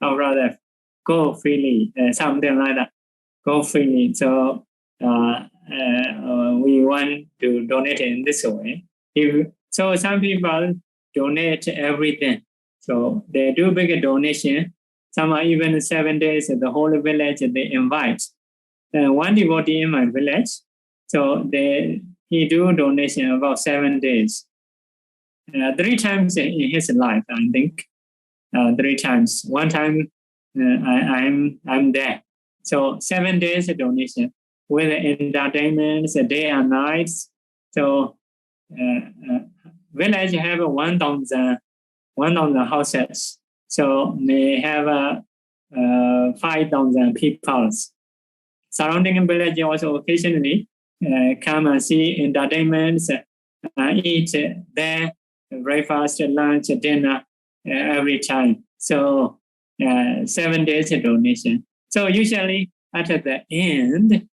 Speaker 1: or rather go freely, something like that. Go freely. So we want to donate in this way. So some people donate everything. So they do big donation. Some are even 7 days, the whole village they invite. One devotee in my village, so he do donation about 7 days. 3 times in his life, I think. 3 times. One time I'm there. So 7 days donation with entertainments, day and nights. So village have 1,000 houses. So they have 5,000 people. Surrounding village also occasionally come and see entertainments, eat there, breakfast, lunch, dinner every time. So 7 days donation. So usually at the end,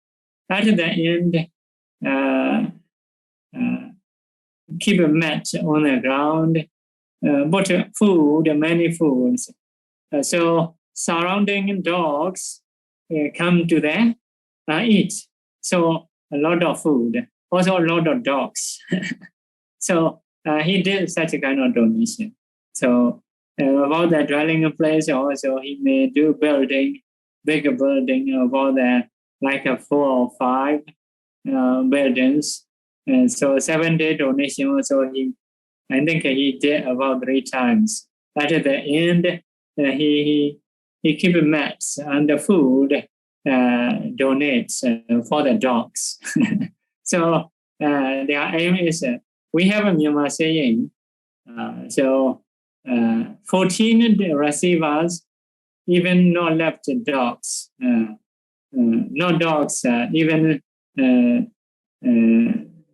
Speaker 1: keep a mat on the ground, put food, many foods. So surrounding dogs come to there, eat. So a lot of food, also a lot of dogs. So he did such a kind of donation. So about the dwelling place also, he may do bigger building about there, like 4 or 5 buildings. And so 7 day donation also, I think he did about 3 times. At the end, he keep mats and the food donates for the dogs. So their aim is, we have a Myanmar saying, 14 receivers, even no left dogs, no dogs, even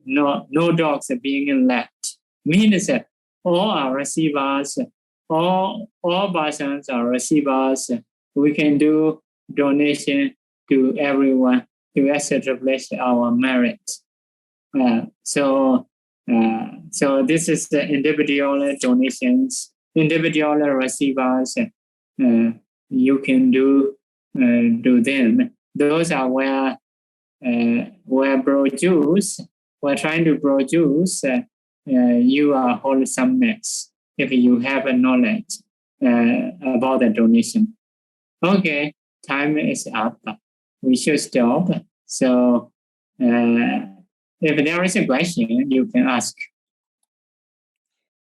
Speaker 1: no dogs being left. Means all are receivers, all persons are receivers. We can do donation to everyone to establish our merit. So this is the individual donations, individual receivers. You can do them. Those are where produce. We're trying to produce your wholesomeness if you have a knowledge about the donation. Okay, time is up. We should stop. So if there is a question, you can ask.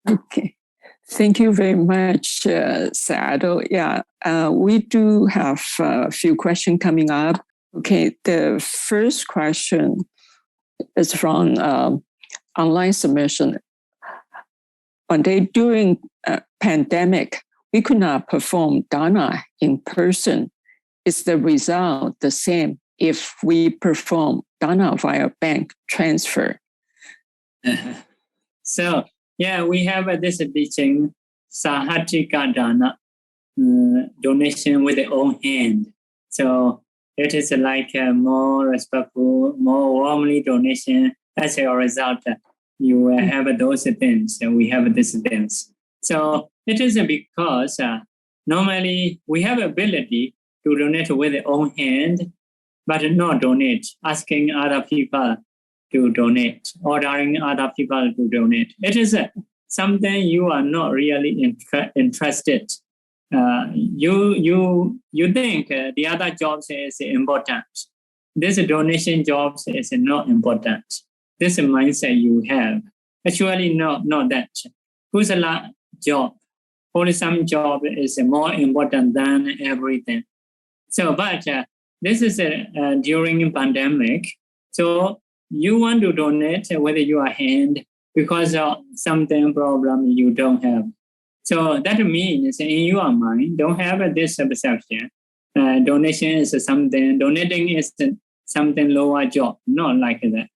Speaker 2: Okay. Thank you very much, Sayadaw. Yeah, we do have a few questions coming up. Okay, the first question is from online submission. One day during pandemic, we could not perform Dāna in person. Is the result the same if we perform Dāna via bank transfer?
Speaker 1: So, yeah, we have this teaching, Sahatika Dāna, donation with the own hand. So it is like a more respectful, more warmly donation. As a result, you will have those things, and we have these things. So it is because normally we have ability to donate with the own hand, but not donate, asking other people to donate, ordering other people to donate. It is something you are not really interested. You think the other jobs is important. This donation jobs is not important. This mindset you have. Actually, not that. Kusala job, wholesome job is more important than everything. So, but this is during pandemic. So you want to donate with your hand because of something problem you don't have. So that means in your mind, don't have this perception. Donation is something, donating is something lower job, not like that.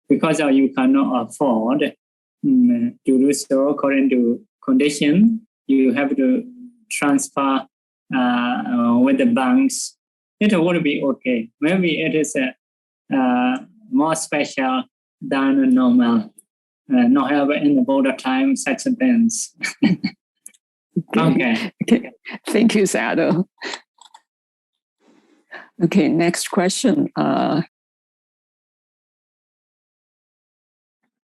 Speaker 1: Because you cannot afford to do so according to condition, you have to transfer with the banks. It would be okay. Maybe it is more special than normal. Not have in the border time such things. Okay.
Speaker 2: Thank you, Sayadaw. Okay, next question.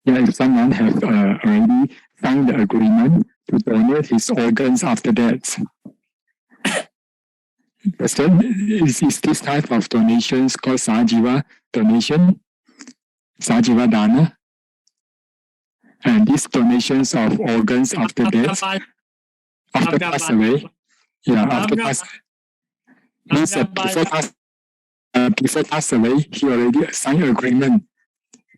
Speaker 3: if someone have already signed the agreement to donate his organs after death. Question, is this type of donations called Sajiva donation? Sajiva Dāna? And these donations of organs after death, after pass away, after pass before pass away, he already signed an agreement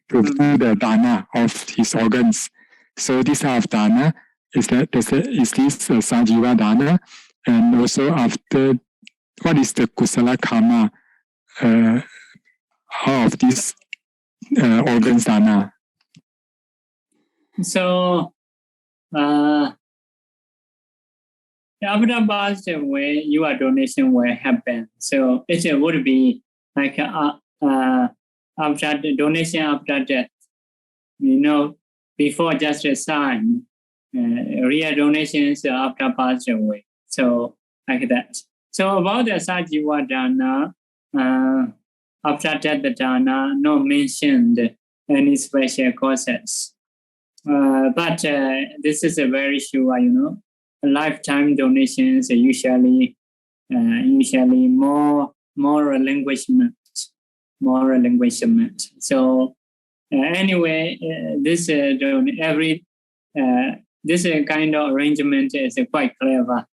Speaker 3: to do the Dāna of his organs. So this type of Dāna, is this Sajiva Dāna? And also after, what is the Kusala Karma of these organs Dāna?
Speaker 1: So, after pass away, your donation will happen. So it would be like after the donation after death. Before just a sign, real donations after pass away. So like that. So about the Sajiva Dāna, after death Dāna, not mentioned any special causes. But this is a very sure, lifetime donations are usually more relinquishment. So anyway, this this kind of arrangement is quite clever.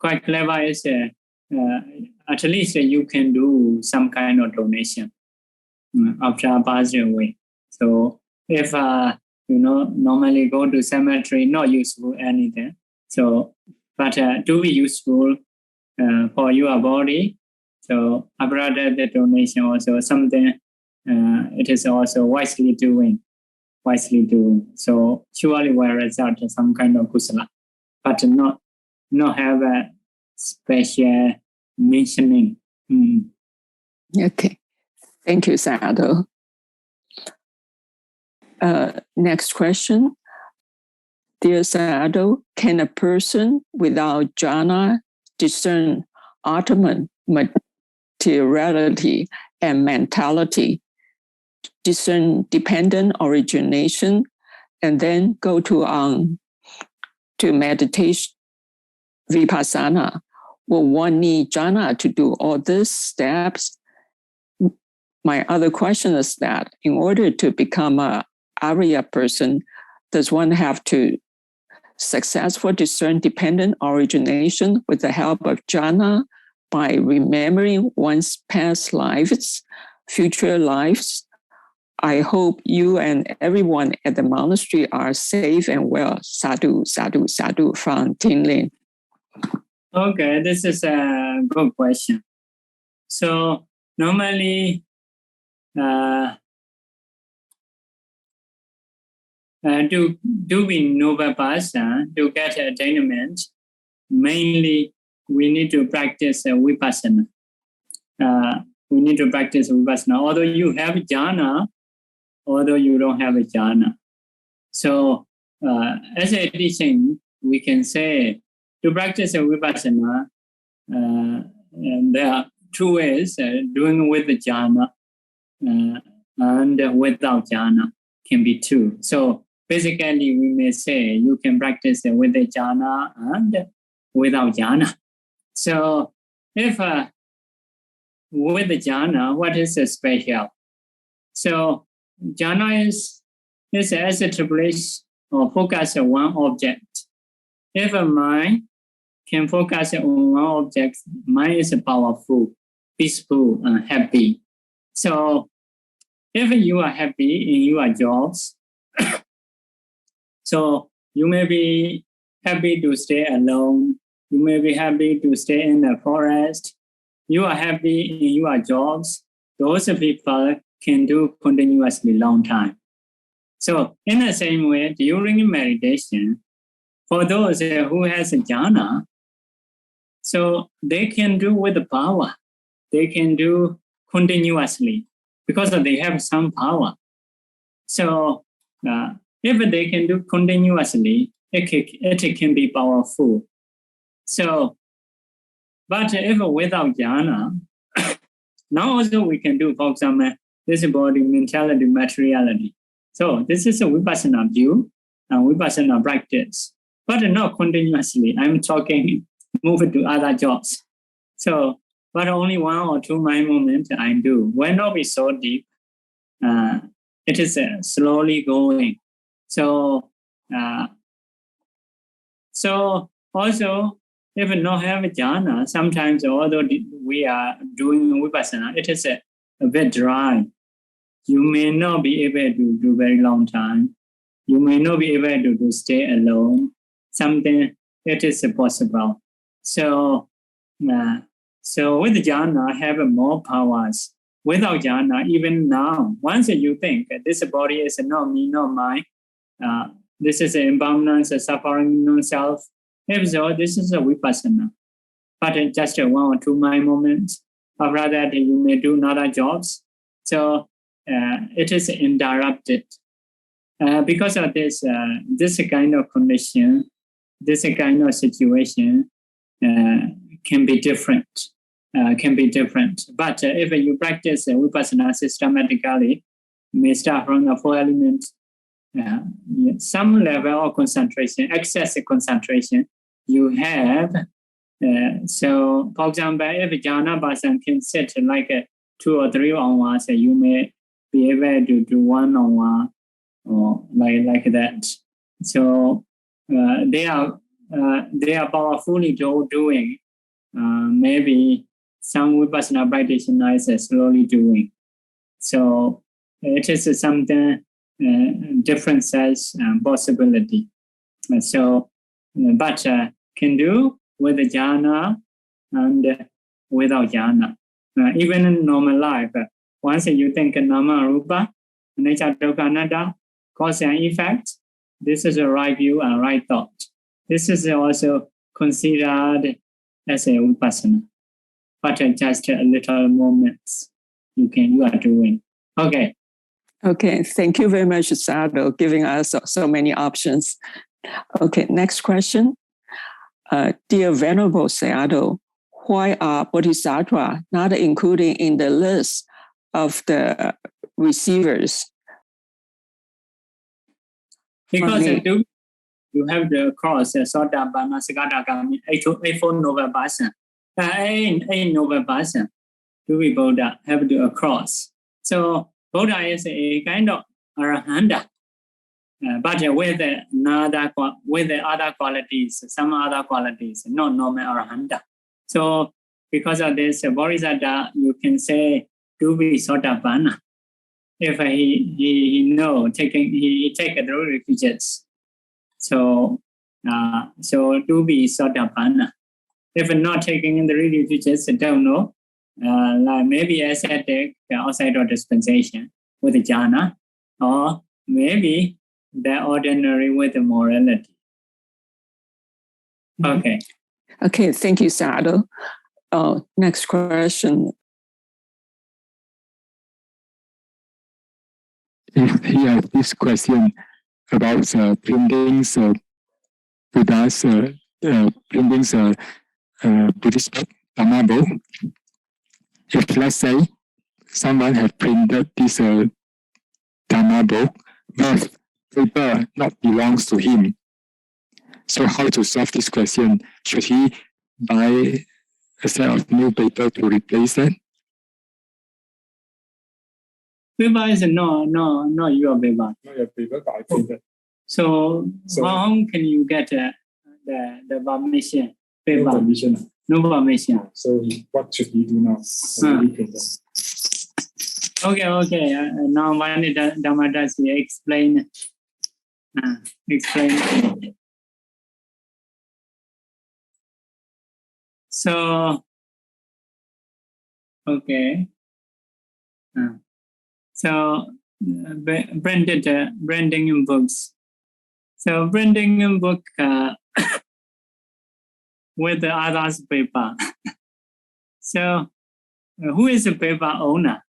Speaker 1: Quite clever is at least you can do some kind of donation after passing away. So if normally go to cemetery, not useful anything. So, but to be useful for your body. So after the donation also something it is also wisely doing. So surely will result in some kind of kusala, but not have a special mentioning.
Speaker 2: Okay, thank you, Sayadaw. Next question. Dear Sayadaw, can a person without jhana discern ultimate materiality and mentality, discern dependent origination, and then go to meditation, vipassana? Will one need jhana to do all these steps? My other question is that in order to become a Arya person, does one have to successfully discern dependent origination with the help of jhana by remembering one's past lives, future lives? I hope you and everyone at the monastery are safe and well. Sadhu, sadhu, sadhu from Tinlin.
Speaker 1: Okay, this is a good question. So normally, to be noble person, to get attainment, mainly we need to practice vipassana. Although you have jhana, although you don't have a jhana. So as a teaching, we can say to practice vipassana, there are two ways, doing with the jhana and without jhana can be two. So basically, we may say you can practice with the jhana and without jhana. So if with the jhana, what is special? So jhana is establish or focus on one object. If a mind can focus on one object, mind is powerful, peaceful, and happy. So if you are happy in your jobs, so you may be happy to stay alone. You may be happy to stay in the forest. You are happy in your jobs. Those people can do continuously long time. So in the same way, during meditation, for those who has a jhana, so they can do with the power. They can do continuously because they have some power. So if they can do continuously, it can be powerful. So, but if without jhana, now also we can do, for example, this body, mentality, materiality. So this is a Vipassana view and Vipassana practice, but not continuously. I'm talking, move to other jobs. So, but only 1 or 2 mind movements I do. Will not be so deep. It is slowly going. So, so also, if we not have jhana, sometimes although we are doing Vipassana, it is a bit dry. You may not be able to do very long time. You may not be able to stay alone. Something that is possible. So, so with jhana, have more powers. Without jhana, even now, once you think this body is not me, not mine, this is an impermanence, a suffering non-self. If so, this is a Vipassana. But just 1 or 2 mind moments. After that, you may do other jobs. So it is interrupted. Because of this, this kind of condition, this kind of situation can be different. But if you practice Vipassana systematically, you may start from the 4 elements, some level of concentration, excess concentration you have. So, for example, if a jhana person can sit like 2 or 3 hours, you may be able to do 1 hour or like that. So they are powerfully doing. Maybe some Vipassana practitioners are slowly doing. So it is something different size possibility. So, but can do with the jhana and without jhana. Even in normal life, once you think nama rupa, nature dukkha anatta, cause and effect, this is a right view and right thought. This is also considered as a Vipassana, but just a little moments you are doing. Okay.
Speaker 2: Okay, thank you very much, Sayadaw, giving us so many options. Okay, next question. Dear Venerable Sayadaw, why are bodhisattvas not included in the list of the receivers?
Speaker 1: Because you have the cross, Sotapanna, Sakadagami, 8 noble person. 8 noble person to be Buddha, have the cross. So Buddha is a kind of arahanta, but with the other qualities, some other qualities, not normal arahanta. So because of this, Bodhisattva, you can say to be Sotapanna. If he take the refuges. So to be Sotapanna. If not taking the refuges, don't know. Like maybe ascetic outside of dispensation with jhana, or maybe the ordinary with morality. Okay.
Speaker 2: Okay, thank you, Sayadaw. Next question.
Speaker 3: If he has this question about bringing Buddha's bringing Buddhist Dhamma book, if let's say someone has printed this Dhamma book, but paper not belongs to him, so how to solve this question? Should he buy a set of new paper to replace it?
Speaker 1: Paper is no your paper.
Speaker 3: Not your paper, but I printed.
Speaker 1: So how can you get the permission? Paper?
Speaker 3: No permission.
Speaker 1: No permission.
Speaker 3: So what should he do now?
Speaker 1: Okay. Now Vanita Dhammadasi explain. So okay. So branding in books. So branding in book with the others paper. So who is the paper owner?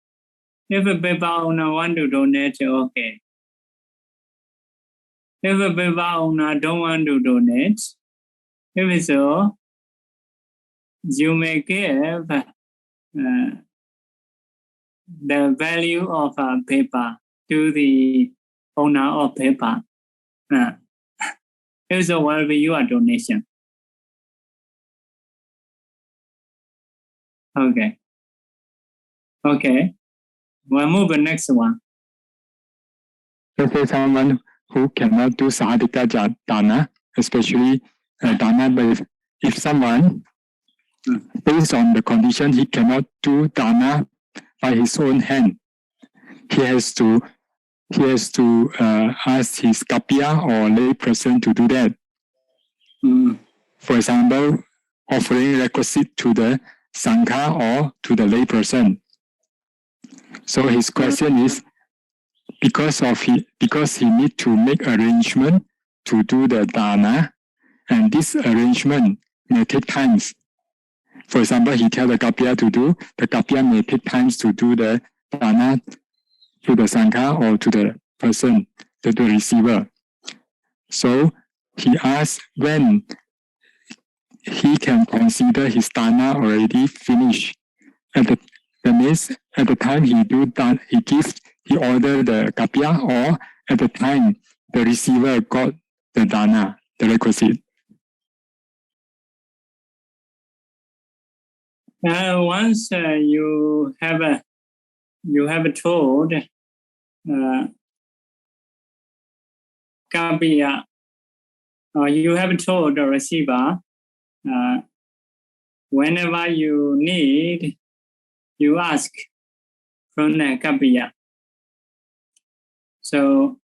Speaker 1: If a paper owner want to donate, okay. If a paper owner don't want to donate, if so, you may give the value of a paper to the owner of paper. It will be your donation. Okay. Okay. We'll move to the next one.
Speaker 3: Let's say someone who cannot do Sahadika Dāna, especially Dāna, but if someone, based on the condition, he cannot do Dāna by his own hand, he has to ask his kapya or lay person to do that. For example, offering requisite to the sangha or to the lay person. So his question is, because he need to make arrangement to do the Dāna, and this arrangement may take times. For example, he tell the kapya to do, the kapya may take times to do the Dāna to the sangha or to the person, to the receiver. So he asks when he can consider his Dāna already finished. That means at the time he do that, he order the kapya, or at the time the receiver got the Dāna, the requisite.
Speaker 1: Once you have told kapya, or you have told the receiver, whenever you need, you ask from the kapya. So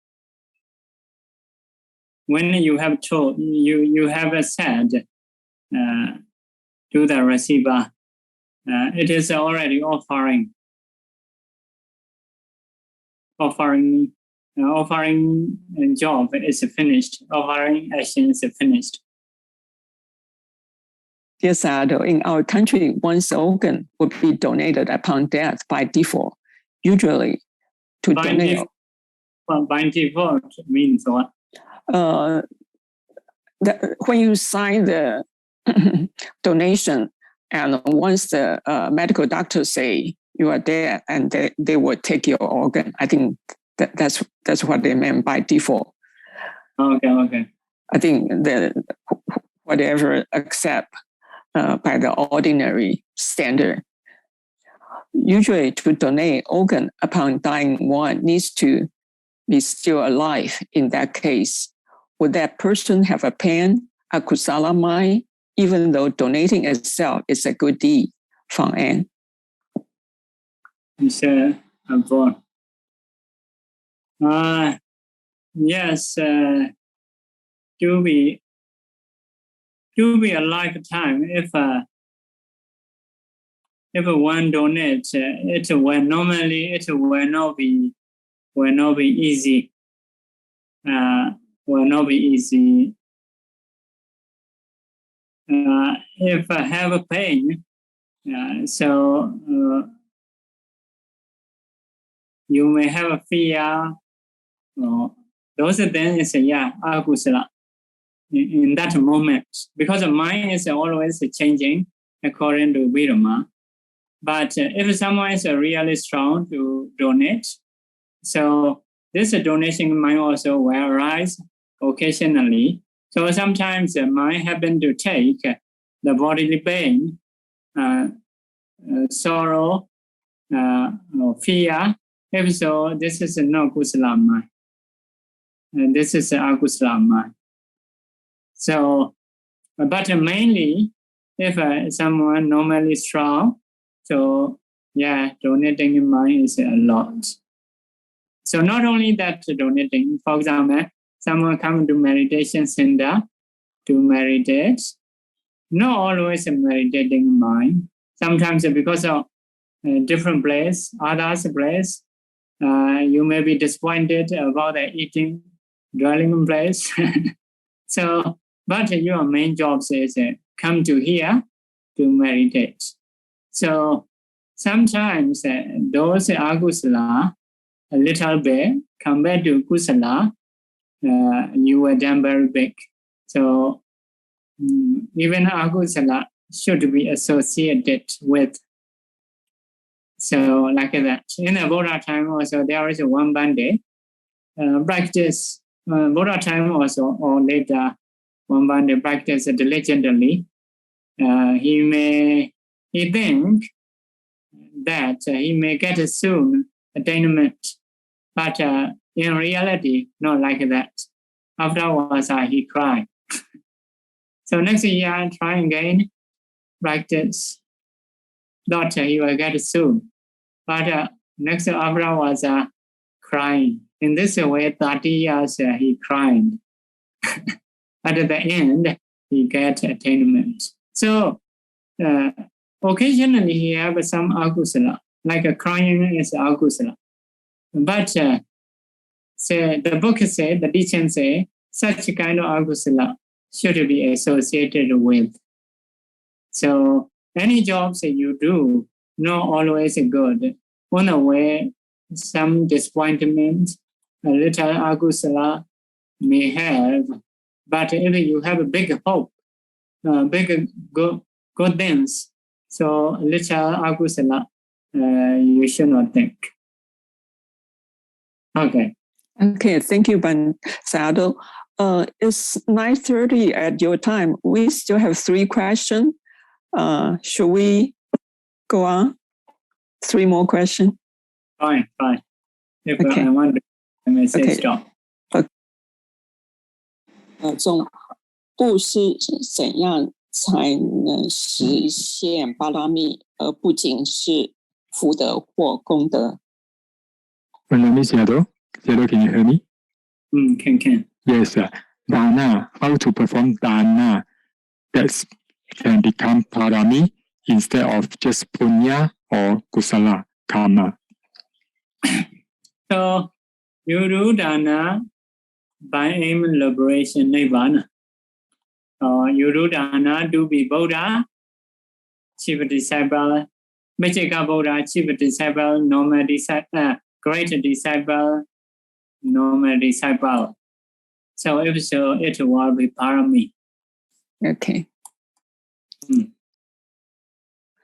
Speaker 1: when you have told, you have said to the receiver, it is already offering job is finished, offering action is finished.
Speaker 2: Yes, Sayadaw, in our country, one's organ would be donated upon death by default. Usually, to donate.
Speaker 1: By default means what?
Speaker 2: When you sign the donation, and once the medical doctors say you are dead, and they will take your organ. I think that's what they meant by default.
Speaker 1: Okay.
Speaker 2: I think that whatever accept by the ordinary standard. Usually, to donate organ upon dying, one needs to be still alive. In that case, would that person have a pain, a kusala mind, even though donating itself is a good deed? From N.
Speaker 1: Yes, to be a lifetime. If one donates, it will not be easy. Will not be easy. If I have a pain, so you may have a fear. Those things, akusala. In that moment, because the mind is always changing according to Dhamma. But if someone is really strong to donate, so this donation might also will arise occasionally. So sometimes the mind happen to take the bodily pain, sorrow, fear. If so, this is no kusala mind. And this is akusala mind. So, but mainly, if someone normally strong, so donating mind is a lot. So not only that donating, for example, someone come to meditation center to meditate, not always a meditating mind. Sometimes because of different place, others place, you may be disappointed about the eating, dwelling place. So, but your main job is come to here to meditate. So sometimes those akusala, a little bit, compared to kusala, you were done very big. So even akusala should be associated with. So like that. In the Buddha time also, there is one Bande. practice Buddha time also or later, when they practice diligently, he think that he may get a soon attainment, but in reality, not like that. Afterwards, he cried. So next year, try again, practice. Thought he will get soon, but next afterwards, crying. In this way, 30 years he cried. But at the end, he get attainment. So occasionally he have some akusala, like crying is akusala. But say the book say, the teaching say, such kind of akusala should be associated with. So any jobs that you do, not always good. On the way, some disappointment, a little akusala may have, but if you have a big hope, big good things, so little akusala, you should not think. Okay.
Speaker 2: Okay, thank you, Sayadaw. It's 9:30 at your time. We still have 3 questions. Should we go on? 3 more questions?
Speaker 1: Fine. If
Speaker 2: Okay.
Speaker 1: I want to, I may say
Speaker 2: Okay.
Speaker 1: stop.
Speaker 2: 总部是怎样才能实现巴拉密，而不仅是福德或功德？
Speaker 3: My name is Sayadaw. Sayadaw, can you hear me?
Speaker 1: Can.
Speaker 3: Yes, Dāna, how to perform Dāna that can become Pāramī instead of just Punya or Kusala Karma.
Speaker 1: So you do Dāna by aim liberation Nibbana. You do Dāna to be Buddha, chief disciple, Majika Buddha, chief disciple, normal disciple, great disciple, normal disciple. So if so, it will be Pāramī.
Speaker 2: Okay.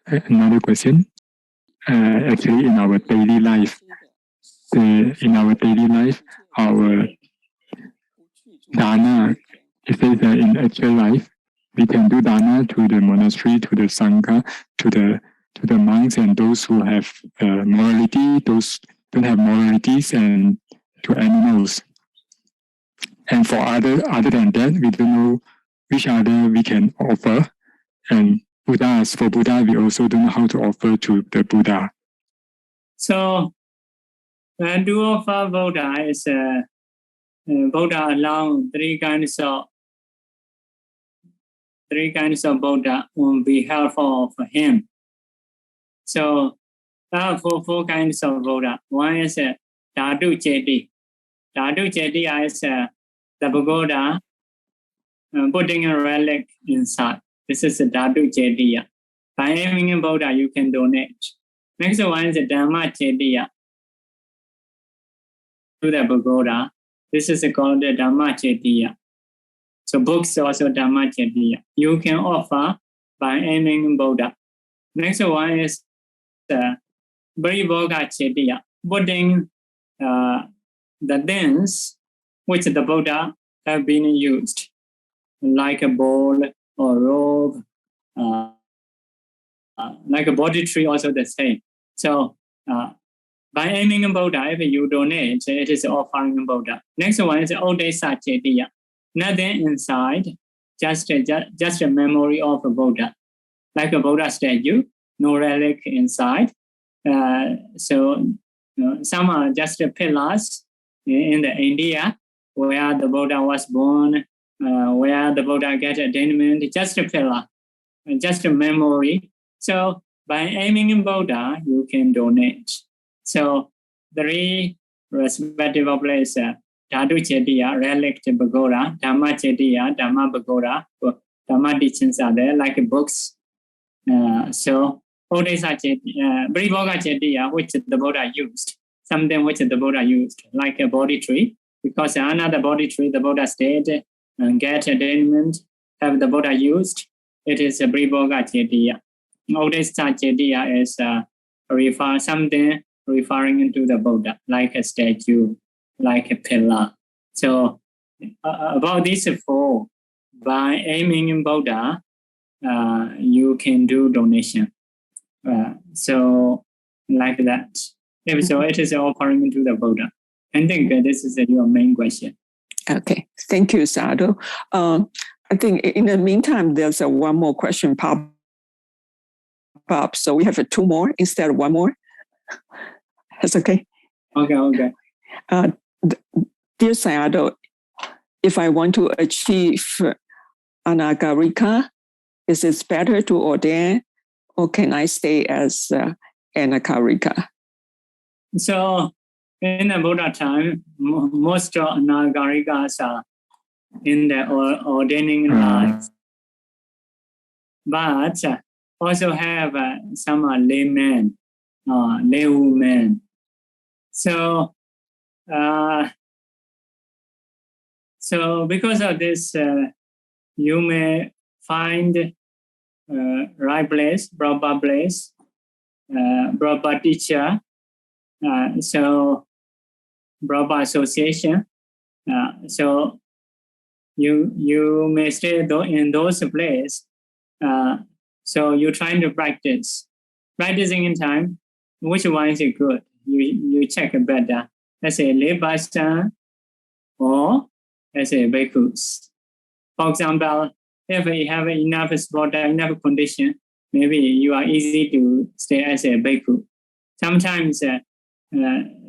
Speaker 3: Another question. Actually, in our daily life, our Dāna, if it's in actual life, we can do Dāna to the monastery, to the Sangha, to the monks and those who have morality, those don't have moralities, and to animals. And for other than that, we don't know which other we can offer. And for Buddha, we also don't know how to offer to the Buddha.
Speaker 1: So when to offer Buddha is Buddha alone, three kinds of Buddha will be helpful for him. So four kinds of Buddha. One is Dhatu Ceti. Dhatu Ceti is the pagoda putting a relic inside. This is a Dhatu Cetiya. By aiming in Buddha, you can donate. Next one is the Dhamma Cetiya. To the pagoda. This is called the Dhamma Cetiya. So books also Dhamma Cetiya. You can offer by aiming in Buddha. Next one is the Paribhoga Cetiya. Putting the things which the Buddha have been used, like a bowl or robe, like a body tree, also the same. So by aiming in Buddha, if you donate, it is offering in Buddha. Next one is Odesa Cetiya. Nothing inside, just a memory of a Buddha, like a Buddha statue, no relic inside. So some are just pillars in the India where the Buddha was born, where the Buddha get attainment, just a pillar, just a memory. So by aiming in Buddha, you can donate. So 3 respective places, Dhatu Cetiya, relic pagoda, Dhamma Cetiya, Dhamma pagoda, Dhamma teachings are there, like books. So Odesa Cetiya, Paribhoga Cetiya, which the Buddha used, something which the Buddha used, like a body tree, because another body tree the Buddha stayed and get attainment, have the Buddha used, it is a Paribhoga Cetiya. Odesa Cetiya is something referring to the Buddha, like a statue. like a pillar. So about these four, by aiming in Buddha, you can do donation. So like that. If so, it is all according to the Buddha. I think this is your main question.
Speaker 2: Okay, thank you, Sayadaw. I think in the meantime, there's one more question pop up. So we have two more instead of one more. That's okay.
Speaker 1: Okay.
Speaker 2: Dear Sayadaw, if I want to achieve anagarika, is it better to ordain, or can I stay as anagarika?
Speaker 1: So in the Buddha time, most of anagarikas are in the ordaining life, but also have some laymen, laywomen. So because of this, you may find right place, proper place, proper teacher, so proper association. So you may stay in those places. So you're trying to practice. Practicing in time, which one is good? You check better. Let's say lay pastor or let's say bhikkhus. For example, if you have enough support, enough condition, maybe you are easy to stay as a bhikkhu. Sometimes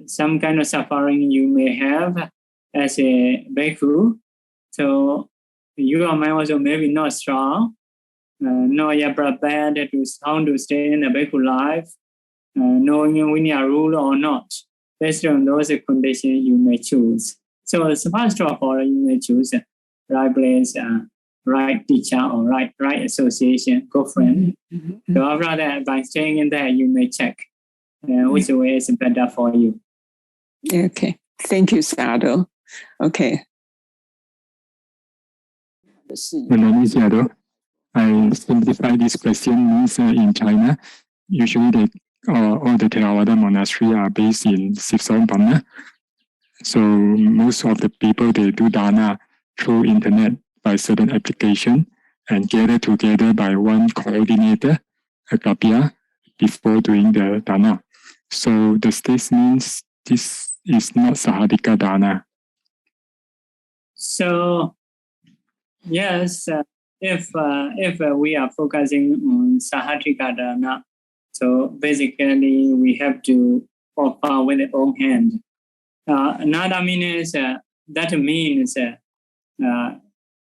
Speaker 1: some kind of suffering you may have as a bhikkhu, so your mind also maybe not strong, not yet prepared to how to stay in the bhikkhu life, knowing when you are rule or not. Based on those conditions, you may choose. So first of all, you may choose right place, right teacher, or right association, good friend.
Speaker 2: Mm-hmm.
Speaker 1: So after that, by staying in there, you may check which way is better for you.
Speaker 2: Okay, thank you, Sayadaw. Okay.
Speaker 3: My name is Sayadaw. I simplify this question means in China, usually all the Theravada monasteries are based in Dhamma. So most of the people, they do Dāna through internet by certain application and gather together by one coordinator, a kapya, before doing the Dāna. So does this means this is not Sahadika Dāna?
Speaker 1: So yes, if we are focusing on Sahadika Dāna, so basically we have to offer with the own hand. Another meaning is that means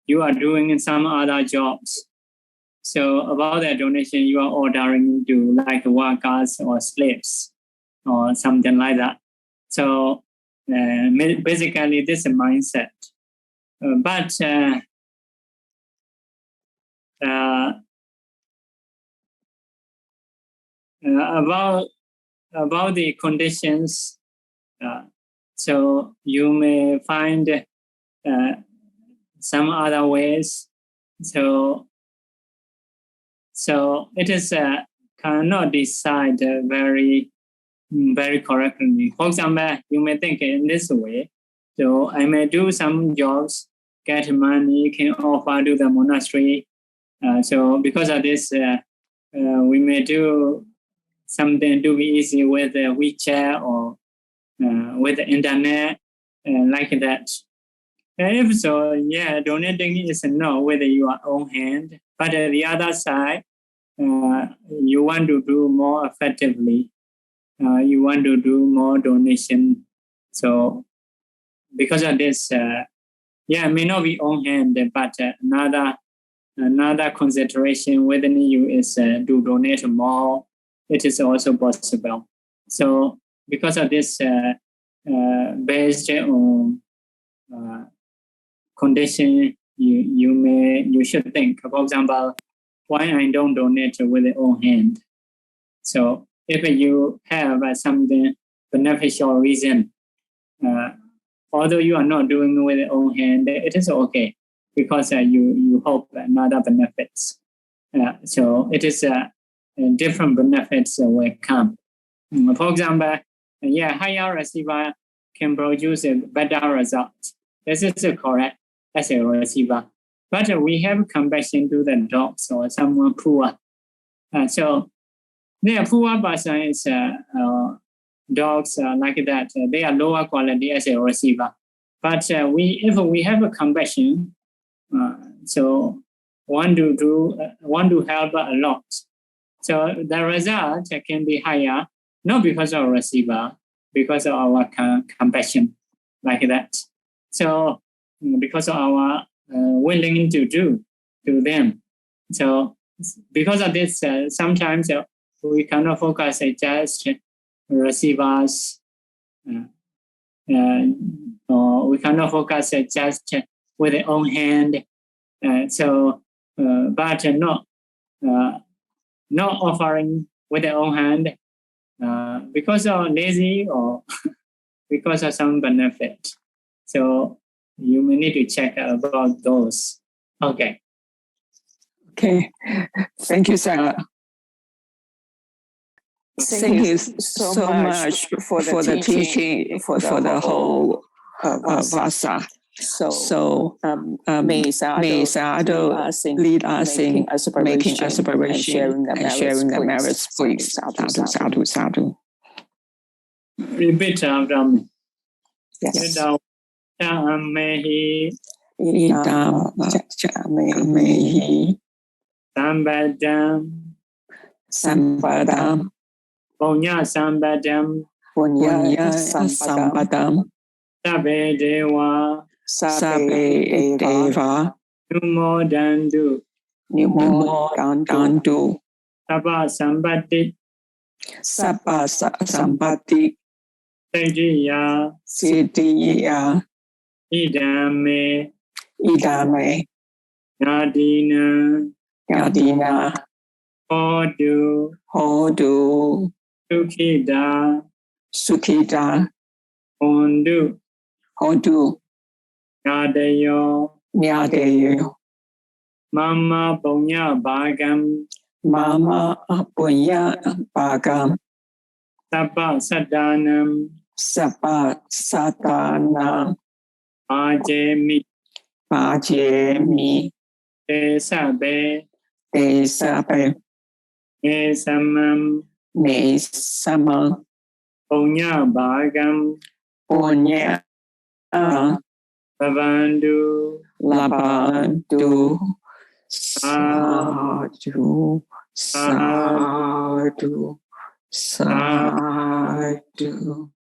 Speaker 1: you are doing some other jobs. So about that donation, you are ordering to like workers or slaves or something like that. So basically this is a mindset. But about the conditions, so you may find some other ways. So it is cannot decide very correctly. For example, you may think in this way. So I may do some jobs, get money, can offer to the monastery. So because of this, we may do something to be easy with the WeChat or with the internet, like that. If so, yeah, donating is not with your own hand. But on the other side, you want to do more effectively. You want to do more donation. So because of this, it may not be own hand, but another consideration within you is to donate more. It is also possible. So because of this, based on condition, you should think. For example, why I don't donate with your own hand? So if you have something beneficial reason, although you are not doing with your own hand, it is okay because you hope another benefits. So it is different benefits will come. For example, higher receiver can produce a better result. This is correct as a receiver. But we have compassion to the dogs or someone poor. So the poor person is dogs like that. They are lower quality as a receiver. But if we have a compassion, so want to help a lot. So the result can be higher, not because of receiver, because of our compassion, like that. So because of our willing to do to them. So because of this, sometimes we cannot focus just receivers, or we cannot focus just with the own hand. But not offering with their own hand because of lazy or because of some benefit. So you may need to check about those. Okay.
Speaker 2: Okay. Thank you, Sarah. Thank you so much for the teaching for the whole Vasa. So may Sayadaw lead us in making aspiration and sharing the merits, please. Sadhu, sadhu, sadhu.
Speaker 1: Repeat after me.
Speaker 2: Yes.
Speaker 1: Mehi Sambadam Punya Sambadam Sabbe Dewa Numo Dandu Sabba Sambati Siddhiya Idame Yadina Hodu Sukhida Hondu Nyadayo Mama Punya Bhagam Sabba Sadanam Ajemi Desabe Nesamam Punya Bhagam Labandu Sadhu